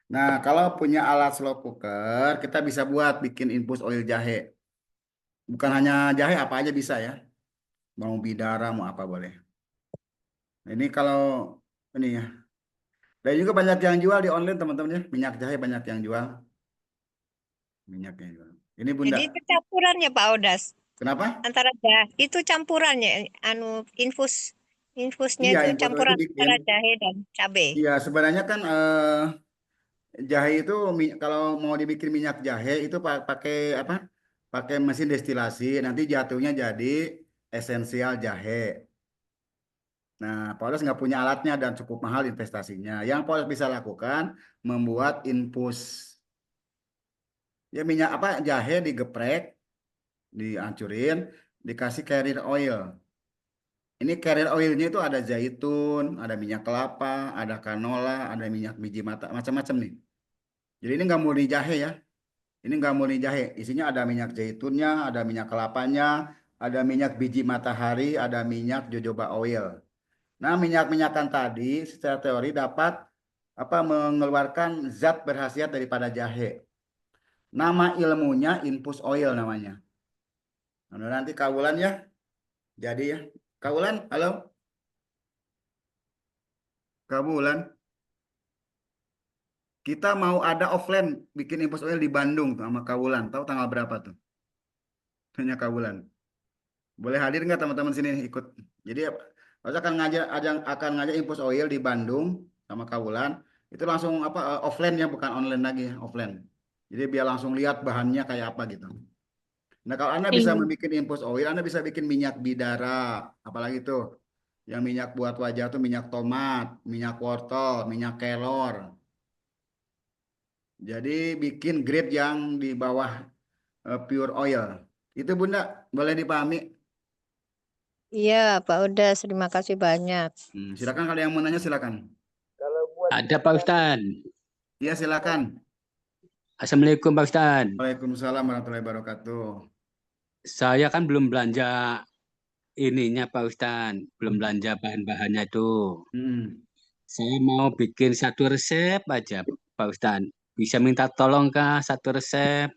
Nah, kalau punya alat slow cooker, kita bisa buat bikin infus oil jahe. Bukan hanya jahe, apa aja bisa ya. Mau bidara, mau apa boleh. Nah, ini kalau ini ya. Dan juga banyak yang jual di online teman-teman ya. Minyak jahe banyak yang jual. Minyak yang jual. Ini Bunda. Jadi itu campurannya Pak Odas. Kenapa? Antara itu campurannya infusnya Iya, itu info itu campuran bikin. antara jahe dan cabai. Iya, sebenarnya kan jahe itu kalau mau dibikin minyak jahe itu pakai apa? Pakai mesin destilasi. Nanti jatuhnya jadi esensial jahe. Nah, Paulus nggak punya alatnya dan cukup mahal investasinya. Yang Paulus bisa lakukan membuat infus. Ya minyak apa? Jahe digeprek, dihancurin, dikasih carrier oil. Ini carrier oilnya itu ada zaitun, ada minyak kelapa, ada canola, ada minyak biji mata, macam-macam nih. Jadi ini nggak murni jahe ya. Ini nggak murni jahe. Isinya ada minyak zaitunnya, ada minyak kelapanya, ada minyak biji matahari, ada minyak jojoba oil. Nah, minyak-minyakan tadi secara teori dapat apa mengeluarkan zat berkhasiat daripada jahe. Nama ilmunya infus oil namanya. Nah, nanti Kawulan ya. Jadi ya. Kawulan, halo? Kawulan. Kita mau ada offline bikin infus oil di Bandung tuh sama Kawulan. Tahu tanggal berapa tuh? Tanya Kawulan. Boleh hadir nggak teman-teman sini ikut? Jadi Saya akan ngajak infus oil di Bandung sama Kawulan. Itu langsung apa offline ya, bukan online lagi, offline. Jadi biar langsung lihat bahannya kayak apa gitu. Nah, kalau Anda bisa membuat infus oil, Anda bisa bikin minyak bidara, apalagi tuh. Yang minyak buat wajah tuh minyak tomat, minyak wortel, minyak kelor. Jadi bikin grade yang di bawah pure oil. Itu Bunda, boleh dipahami? Iya, Pak Odas, terima kasih banyak. Silakan kalau yang mau nanya silakan. Kalau buat Ada Pak Ustad. Iya silakan. Assalamualaikum Pak Ustad. Waalaikumsalam warahmatullahi wabarakatuh. Saya kan belum belanja ininya Pak Ustad, belum belanja bahan-bahannya itu. Saya mau bikin satu resep aja Pak Ustad. Bisa minta tolong kah satu resep?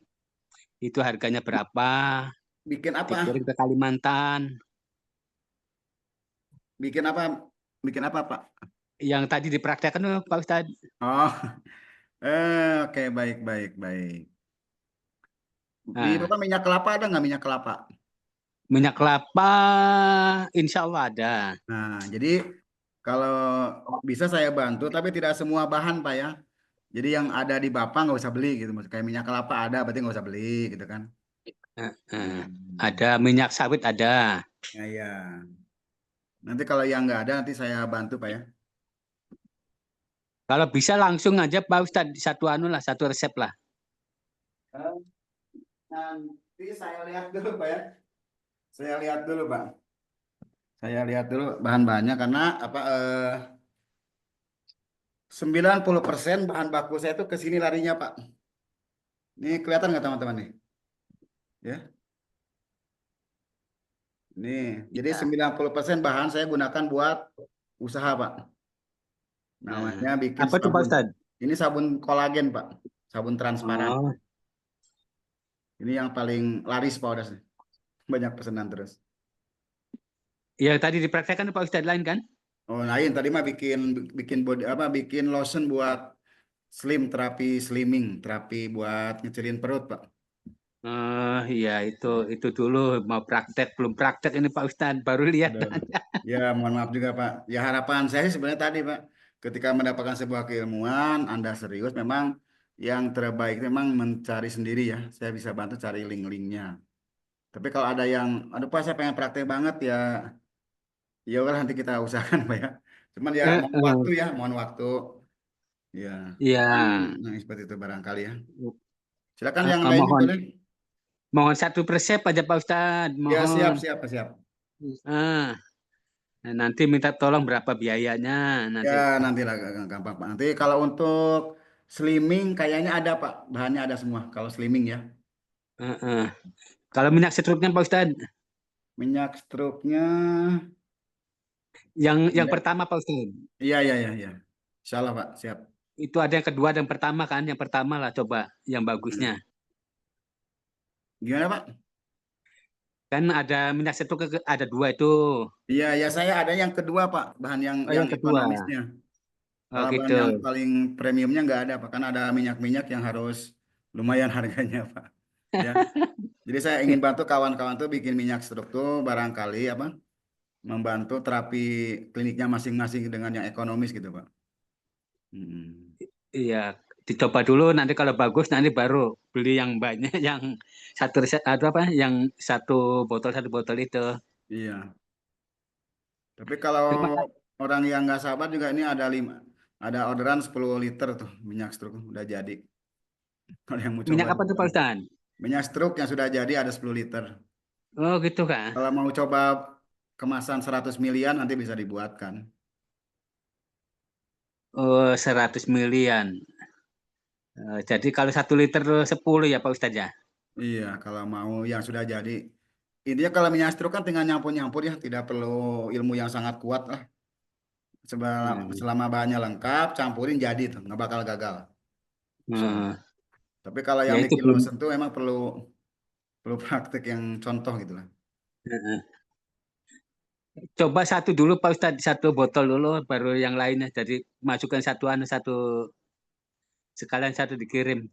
Itu harganya berapa? Bikin apa? Dikirim ke Kalimantan. Bikin apa? Bikin apa Pak? Yang tadi dipraktekkan Pak Ustad. Oh, oke, baik. Di Bapak minyak kelapa ada nggak minyak kelapa? Minyak kelapa, insya Allah ada. Nah, jadi kalau bisa saya bantu, tapi tidak semua bahan Pak ya. Jadi yang ada di Bapak nggak usah beli gitu. Kayak minyak kelapa ada, berarti nggak usah beli gitu kan. Ada minyak sawit ada. Ya. Nanti kalau yang nggak ada, nanti saya bantu Pak ya. Kalau bisa langsung aja Pak Ustadz, satu resep lah. Nanti saya lihat dulu Pak ya. Saya lihat dulu Pak. Saya lihat dulu bahan-bahannya karena apa 90% bahan baku saya itu ke sini larinya Pak. Ini kelihatan nggak teman-teman nih? Ya. Nih, jadi 90% bahan saya gunakan buat usaha Pak. Namanya bikin apa tuh Pak Ustadz? Ini sabun kolagen Pak. Sabun transparan. Oh. Ini yang paling laris Pak Odas. Banyak pesanan terus. Ya tadi dipraktekkan Pak Ustadz lain kan? Oh lain, tadi mah bikin body apa? Bikin lotion buat terapi slimming, terapi buat ngecilin perut Pak. Iya itu dulu mau praktek, belum praktek ini Pak Ustadz, baru lihat. Ya mohon maaf juga Pak. Ya harapan saya sih sebenarnya tadi Pak, ketika mendapatkan sebuah keilmuan, Anda serius, memang yang terbaik memang mencari sendiri ya. Saya bisa bantu cari link-linknya. Tapi kalau ada yang, aduh Pak saya pengen praktek banget ya, ya udah nanti kita usahakan Pak ya. Cuman ya mohon waktu ya, mohon waktu. Ya. Iya. Nah, seperti itu barangkali ya. Silakan yang lain boleh. Mohon satu resep aja Pak Ustadz. Ya siap. Nanti minta tolong berapa biayanya nanti. Ya nanti lah gampang Pak. Nanti kalau untuk slimming kayaknya ada Pak, bahannya ada semua. Kalau slimming ya. Kalau minyak stroke-nya Pak Ustadz? Minyak stroke-nya yang pertama Pak Ustadz. Iya. Insyaallah Pak, siap. Itu ada yang kedua dan pertama kan? Yang pertama lah coba yang bagusnya. Gimana Pak? Kan ada minyak stroke ada dua itu. Iya, saya ada yang kedua Pak, bahan yang kedua. ekonomisnya. Oh Kalau bahan gitu. yang paling premiumnya nggak ada, Pak. Kan ada minyak-minyak yang harus lumayan harganya, Pak. Ya. Jadi saya ingin bantu kawan-kawan tuh bikin minyak stroke tuh barangkali apa membantu terapi kliniknya masing-masing dengan yang ekonomis gitu, Pak. Mm. Iya, dicoba dulu nanti kalau bagus nanti baru beli yang banyak yang satu resep atau apa yang satu botol itu. Iya. Tapi kalau Terima orang yang nggak sabar juga ini ada orderan 10 liter tuh minyak stroke udah jadi. Kalau yang mau coba minyak apa tuh Pak Ustadz? minyak stroke yang sudah jadi ada 10 liter. Oh gitu Kak. Kalau mau coba kemasan 100 milian nanti bisa dibuatkan. Oh 100 milian. Jadi kalau 1 liter 10 ya Pak Ustadz ya? Iya, kalau mau yang sudah jadi. Intinya kalau minyak stroke kan tinggal nyampur-nyampur ya, tidak perlu ilmu yang sangat kuat lah. Selama bahannya lengkap, campurin jadi tuh, nggak bakal gagal. Hmm. Tapi kalau Ya yang itu bikin belum. lotion tuh emang perlu praktek yang contoh gitu lah. Heeh. Coba satu dulu Pak Ustadz, satu botol dulu, baru yang lainnya. Jadi masukkan satu sekalian satu dikirim.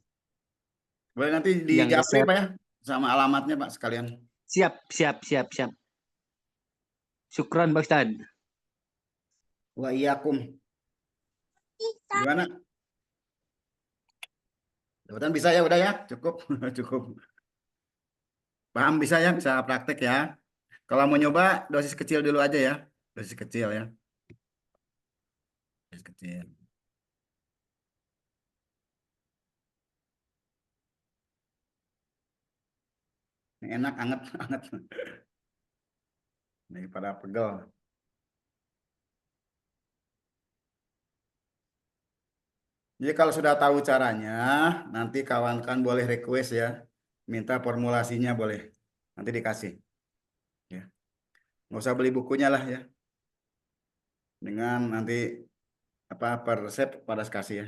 Boleh nanti di Yang japri resep. Pak ya, sama alamatnya Pak sekalian. Siap. Syukron Pak Ustadz. Wa iyakum. Gimana? Jabatan bisa ya, udah ya, cukup, cukup. Paham bisa ya, bisa praktek ya. Kalau mau nyoba dosis kecil dulu aja ya, dosis kecil ya, dosis kecil. Yang enak, anget, anget. Daripada pegel. Jadi kalau sudah tahu caranya, nanti kawan-kawan boleh request ya, minta formulasinya boleh, nanti dikasih. Ya, nggak usah beli bukunya lah ya, dengan nanti apa per resep pada kasih ya.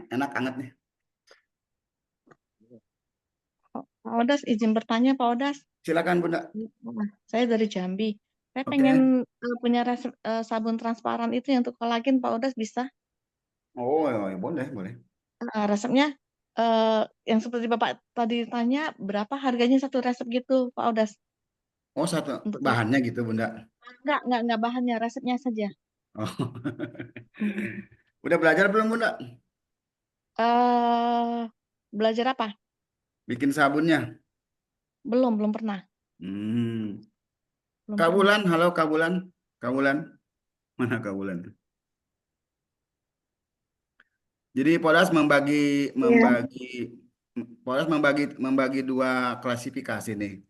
Enak anget nih. Pak Odas, izin bertanya Pak Odas. Silakan Bunda. Saya dari Jambi. Saya Oke. pengen punya sabun transparan itu yang untuk kolagen Pak Odas bisa? Oh, ya, boleh, boleh. Resepnya yang seperti Bapak tadi tanya, berapa harganya satu resep gitu Pak Odas? Oh, satu Untuk bahannya gitu Bunda. enggak bahannya, resepnya saja. Oh. Udah belajar belum Bunda? Belajar apa? Bikin sabunnya. Belum pernah. Belum Kabulan, pernah. halo Kabulan. Kabulan. Mana Kabulan? Jadi Polres membagi dua klasifikasi nih.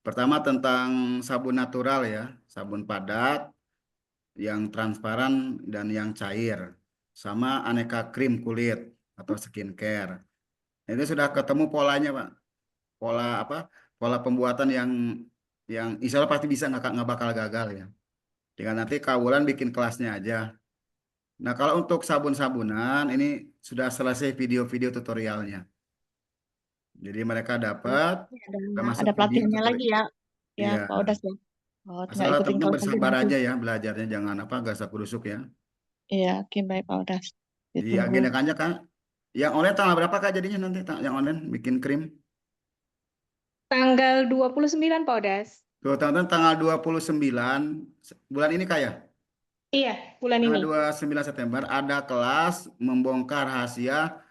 Pertama tentang sabun natural ya, sabun padat, yang transparan dan yang cair, sama aneka krim kulit atau skincare. Itu sudah ketemu polanya Pak. Pola apa? Pola pembuatan yang insya Allah pasti bisa nggak bakal gagal ya. Tinggal nanti Kabulan bikin kelasnya aja. Nah, kalau untuk sabun-sabunan ini sudah selesai video-video tutorialnya. Jadi mereka dapat termasuk Ada video pelatihannya tutorial. lagi ya, Iya. Pak Odas ya. Oh, tinggal Asal ikutin teman kelas aja bersabar nanti. aja ya belajarnya, jangan apa gasak gerusuk ya. Iya, oke baik Pak Odas. Jadi Ditunggu. agendakannya Kak. Yang online tanggal berapa Kak jadinya nanti yang online bikin krim? Tanggal 29 Pak Odas. Tuh, teman-teman tanggal 29 bulan ini Kak ya? Iya, bulan ini. Tanggal 29 September ada kelas membongkar rahasia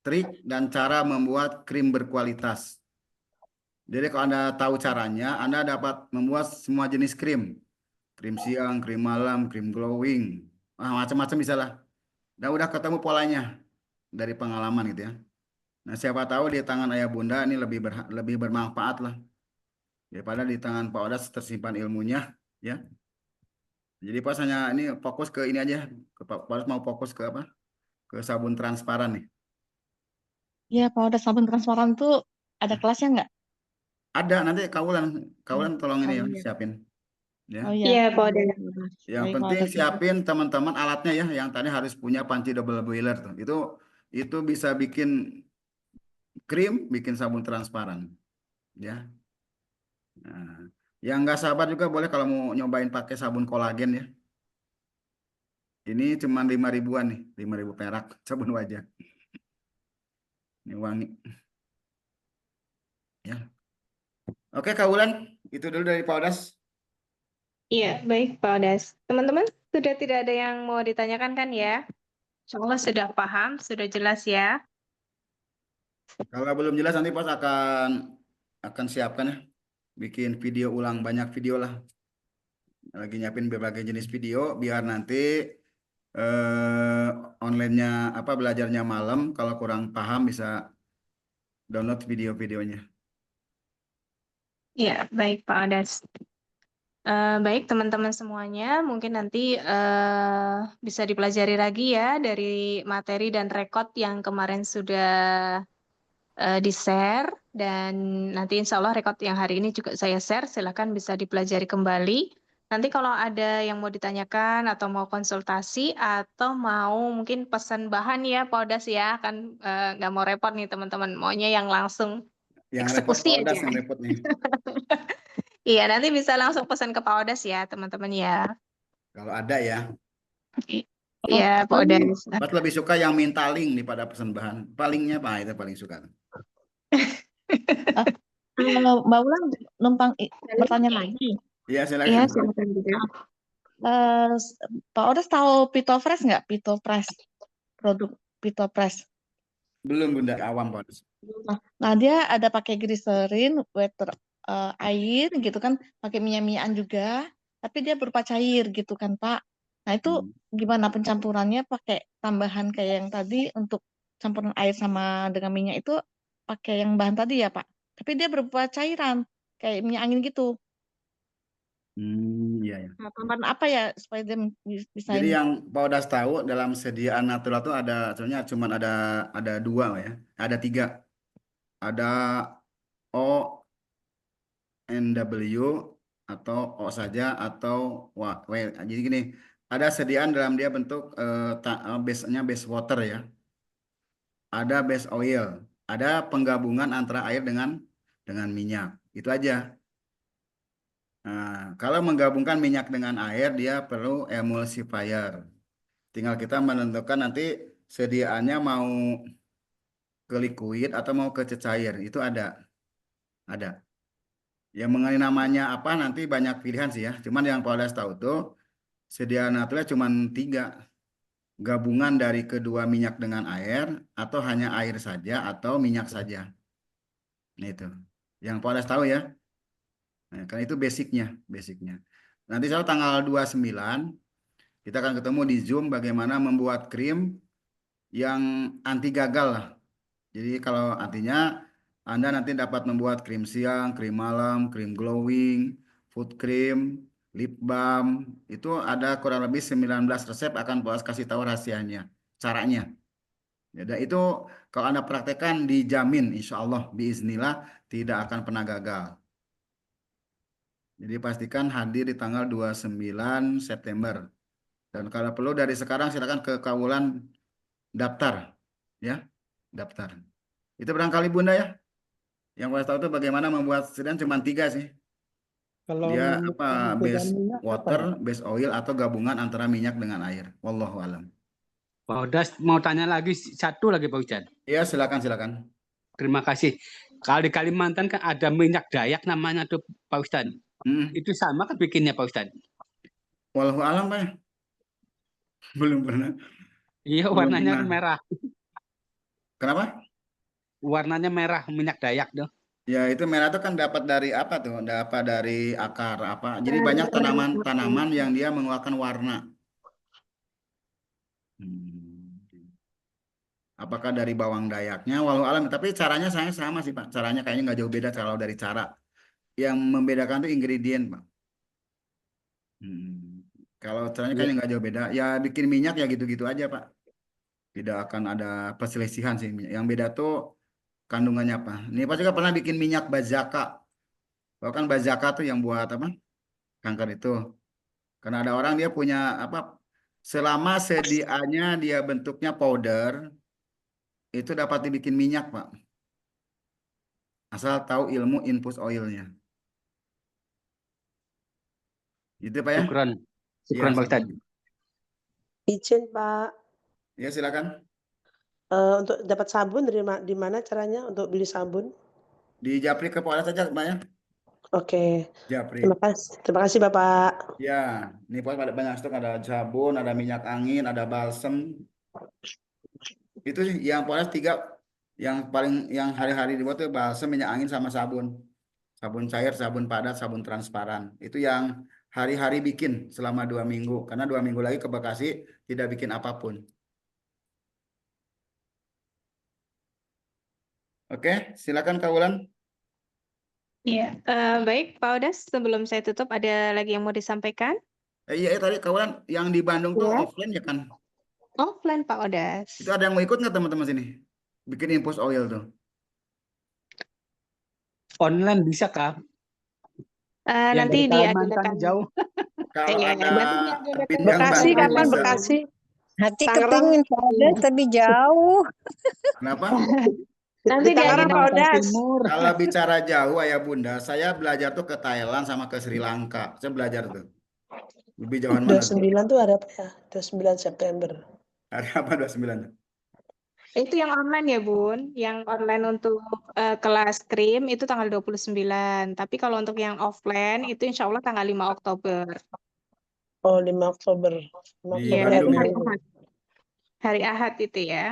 trik dan cara membuat krim berkualitas. Jadi kalau Anda tahu caranya, Anda dapat membuat semua jenis krim. Krim siang, krim malam, krim glowing. Macam-macam bisa lah. Dan udah ketemu polanya dari pengalaman gitu ya. Nah, siapa tahu di tangan ayah bunda ini lebih bermanfaat lah. Daripada di tangan Pak Odas tersimpan ilmunya. Ya. Jadi pas hanya ini fokus ke ini aja. Pak Odas mau fokus ke apa? Ke sabun transparan nih. Iya, Pak Odas, sabun transparan itu ada kelasnya nggak? Ada, nanti Kaulan tolong ini ya, iya. siapin. Ya. Oh iya. Iya, Pak Odas. Yang Baik, Pak penting Odas. siapin teman-teman alatnya ya, yang tadi harus punya panci double boiler tuh. Itu bisa bikin krim, bikin sabun transparan. Ya. Nah, yang nggak sabar juga boleh kalau mau nyobain pakai sabun kolagen ya. Ini cuma 5.000-an nih, 5.000 perak sabun wajah. Ini wangi. Ya. Oke, Kak Wulan, itu dulu dari Pak Odas. Iya, baik Pak Odas. Teman-teman, sudah tidak ada yang mau ditanyakan kan ya? Insya Allah sudah paham, sudah jelas ya. Kalau belum jelas nanti Pas akan siapkan ya, bikin video ulang, banyak video lah. Lagi nyiapin berbagai jenis video biar nanti online-nya belajarnya malam, kalau kurang paham bisa download video-videonya. Iya, baik Pak Odas. Baik teman-teman semuanya, mungkin nanti bisa dipelajari lagi ya dari materi dan rekod yang kemarin sudah di-share, dan nanti insya Allah rekod yang hari ini juga saya share, silakan bisa dipelajari kembali. Nanti kalau ada yang mau ditanyakan atau mau konsultasi atau mau mungkin pesan bahan ya Pak Odas ya, kan nggak mau repot nih teman-teman, maunya yang langsung Yang repot eksekusi Pak Odas aja. yang repot nih. Iya, nanti bisa langsung pesan ke Pak Odas ya teman-teman ya. Kalau ada ya. Iya, Pak Odas. Pas lebih suka yang minta link nih pada pesan bahan. Palingnya Pak, itu paling suka. Mbak Wulan numpang bertanya lagi. Iya, silakan. Iya, silakan juga. Pak Odas tahu Pitofresh nggak? Pitofresh, produk Pitofresh. Belum Bunda, awam Pak Odas. Nah, dia ada pakai glycerin, water, air gitu kan, pakai minyak-minyakan juga, tapi dia berupa cair gitu kan, Pak. Nah, itu gimana pencampurannya, pakai tambahan kayak yang tadi untuk campuran air sama dengan minyak itu pakai yang bahan tadi ya, Pak. Tapi dia berupa cairan, kayak minyak angin gitu. Iya, ya. Nah, tambahan apa ya supaya dia bisa Jadi ini? yang Pak Odas tahu dalam sediaan natural itu ada, sebenarnya cuma ada 2 ya, ada 3, ada ONW atau O saja atau W. Jadi gini, ada sediaan dalam dia bentuk base-nya base water ya, ada base oil, ada penggabungan antara air dengan minyak, itu aja. Nah, kalau menggabungkan minyak dengan air dia perlu emulsifier. Tinggal kita menentukan nanti sediaannya mau ke liquid atau mau ke cecair, itu ada. Yang mengenai namanya apa nanti banyak pilihan sih ya. Cuman yang Pak Odas tahu tuh sediaan naturalnya cuma 3, gabungan dari kedua minyak dengan air, atau hanya air saja atau minyak saja. Nah itu yang Pak Odas tahu ya. Nah, karena itu basicnya. Nanti saya tanggal 29 kita akan ketemu di Zoom bagaimana membuat krim yang anti gagal lah. Jadi kalau artinya Anda nanti dapat membuat krim siang, krim malam, krim glowing, foot cream, lip balm, itu ada kurang lebih 19 resep, akan Pak kasih tahu rahasianya, caranya. Ya, dan itu kalau Anda praktekkan dijamin insya Allah biiznillah tidak akan pernah gagal. Jadi pastikan hadir di tanggal 29 September. Dan kalau perlu dari sekarang silakan ke Kawulan daftar ya, daftar. Itu barangkali Bunda ya. Yang saya tahu itu bagaimana membuat sediaan cuma 3 sih. Kalau Dia membutuhkan base minyak apa water, ya? base oil atau gabungan antara minyak dengan air. Wallahu alam. Pak Odas mau tanya lagi satu lagi Pak Ustadz. Iya, silakan. Terima kasih. Kalau di Kalimantan kan ada minyak Dayak namanya tuh Pak Ustadz. Itu sama kan bikinnya Pak Ustadz? Wallahu alam Pak. Belum pernah. Iya, warnanya merah. Kenapa? Warnanya merah, minyak Dayak tuh. Ya itu merah itu kan dapat dari apa tuh? Dapat dari akar apa? Jadi banyak tanaman yang dia mengeluarkan warna. Apakah dari bawang dayaknya? Walau alam, tapi caranya saya sama sih Pak. Caranya kayaknya nggak jauh beda kalau dari cara. Yang membedakan tuh ingredient Pak. Kalau caranya kayaknya nggak jauh beda. Ya bikin minyak ya gitu-gitu aja Pak. Tidak akan ada perselisihan sih. Yang beda tuh kandungannya apa. Ini Pak juga pernah bikin minyak bazaka. Bahkan bazaka tuh yang buat apa? Kanker itu. Karena ada orang dia punya apa? Selama sediaannya dia bentuknya powder, itu dapat dibikin minyak Pak. Asal tahu ilmu infus oilnya. Gitu Pak ya. Syukran Iya, Pak Ustadz. Izin Pak, Ya silakan. untuk dapat sabun di mana caranya untuk beli sabun? Di Japri ke Polres saja, Mbak ya. Oke, Japri. terima kasih Bapak. Ya, ini Polres ada banyak stok, ada sabun, ada minyak angin, ada balsem. Itu sih yang Polres 3 yang paling yang hari-hari dibuat itu balsem, minyak angin sama sabun. Sabun cair, sabun padat, sabun transparan. Itu yang hari-hari bikin selama 2 minggu. Karena 2 minggu lagi ke Bekasi tidak bikin apapun. Oke, silakan Kak Wulan. Iya, baik Pak Odas, sebelum saya tutup ada lagi yang mau disampaikan? Iya, tadi Kak Wulan yang di Bandung tuh Ya. offline ya kan? Offline Pak Odas. Itu ada yang mau ikut nggak teman-teman sini? Bikin infus oil tuh. Online bisa Kak? Yang Nanti dari Kalimantan diagendakan. jauh. Kalau Iya, ada nanti diagendakan Bintang Bekasi Bandung kapan bisa. Bekasi? Hati Tangerang. kepingin Pak Odas tapi jauh. Kenapa? Nanti Di Tangerang Pak diagendakan. Odas. Kalau bicara jauh ayah bunda, saya belajar tuh ke Thailand sama ke Sri Lanka. Saya belajar tuh. Lebih jauhan mana tuh? 29 tuh ada apa ya? 29 September. Hari apa 29 tuh? Itu yang online ya Bun, yang online untuk kelas krim itu tanggal 29. Tapi kalau untuk yang offline itu insya Allah tanggal 5 Oktober. Oh, 5 Oktober. 5 Di Iya, Oktober itu Bandung ya? hari Ahad. Hari Ahad itu ya.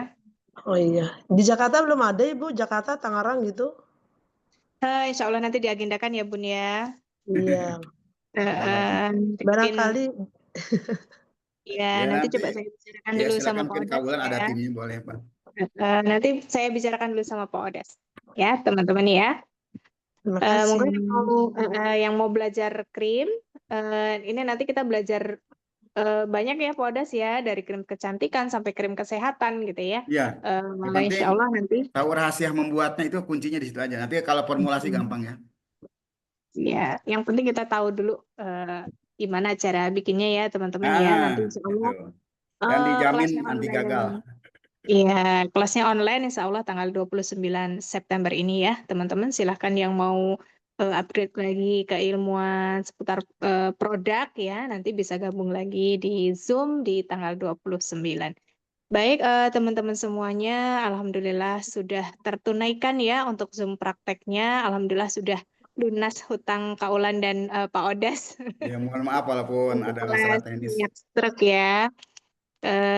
Oh iya. Di Jakarta belum ada Ibu, Jakarta, Tangerang gitu? Insya Allah nanti diagendakan ya Bun ya. Iya. Mungkin Barangkali ya Ya nanti nanti coba saya bicarakan ya dulu sama silakan Pak mungkin Kak Odas Wulan ada ya. timnya boleh Pak. Nanti saya bicarakan dulu sama Pak Odas ya teman-teman ya. terima kasih. Mungkin yang mau belajar krim, ini nanti kita belajar banyak ya Pak Odas ya, dari krim kecantikan sampai krim kesehatan gitu ya. Iya. Yang penting Insya Allah nanti. tahu rahasia membuatnya itu kuncinya di situ aja. Nanti kalau formulasi gampang ya. Ya, yang penting kita tahu dulu gimana cara bikinnya ya teman-teman ya. Nanti insya Allah Gitu. Dan dijamin kelasnya anti online. gagal. Iya, kelasnya online insya Allah tanggal 29 September ini ya teman-teman. Silahkan yang mau upgrade lagi keilmuan seputar produk ya, nanti bisa gabung lagi di Zoom di tanggal 29. Baik teman-teman semuanya, alhamdulillah sudah tertunaikan ya untuk Zoom prakteknya. Alhamdulillah sudah lunas hutang Kak Ulan dan Pak Odas. Ya mohon maaf walaupun Untuk ada masalah kelas teknis. minyak truk ya.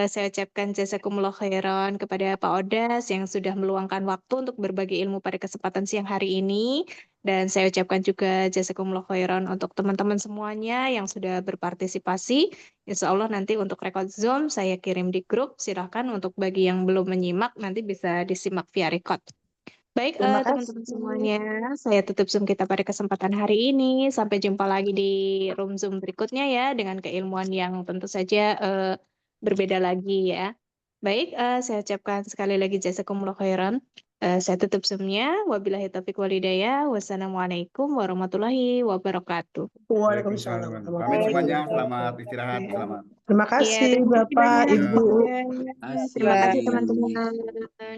Saya ucapkan jazakumullah khairan kepada Pak Odas yang sudah meluangkan waktu untuk berbagi ilmu pada kesempatan siang hari ini. Dan saya ucapkan juga jazakumullah khairan untuk teman-teman semuanya yang sudah berpartisipasi. Insya Allah nanti untuk rekod Zoom saya kirim di grup. Silahkan untuk bagi yang belum menyimak nanti bisa disimak via rekod. Baik Terima teman-teman kasih. semuanya, saya tutup Zoom kita pada kesempatan hari ini. Sampai jumpa lagi di room Zoom berikutnya ya dengan keilmuan yang tentu saja berbeda lagi ya. Baik, saya ucapkan sekali lagi jazakumullah khairan. Saya tutup Zoom-nya. Wabillahi taufiq wal hidayah. Wassalamualaikum warahmatullahi wabarakatuh. Waalaikumsalam. Pamit semuanya, selamat istirahat, selamat. Terima Iya, kasih terima kasih Bapak, banyak. Ibu. Terima kasih teman-teman.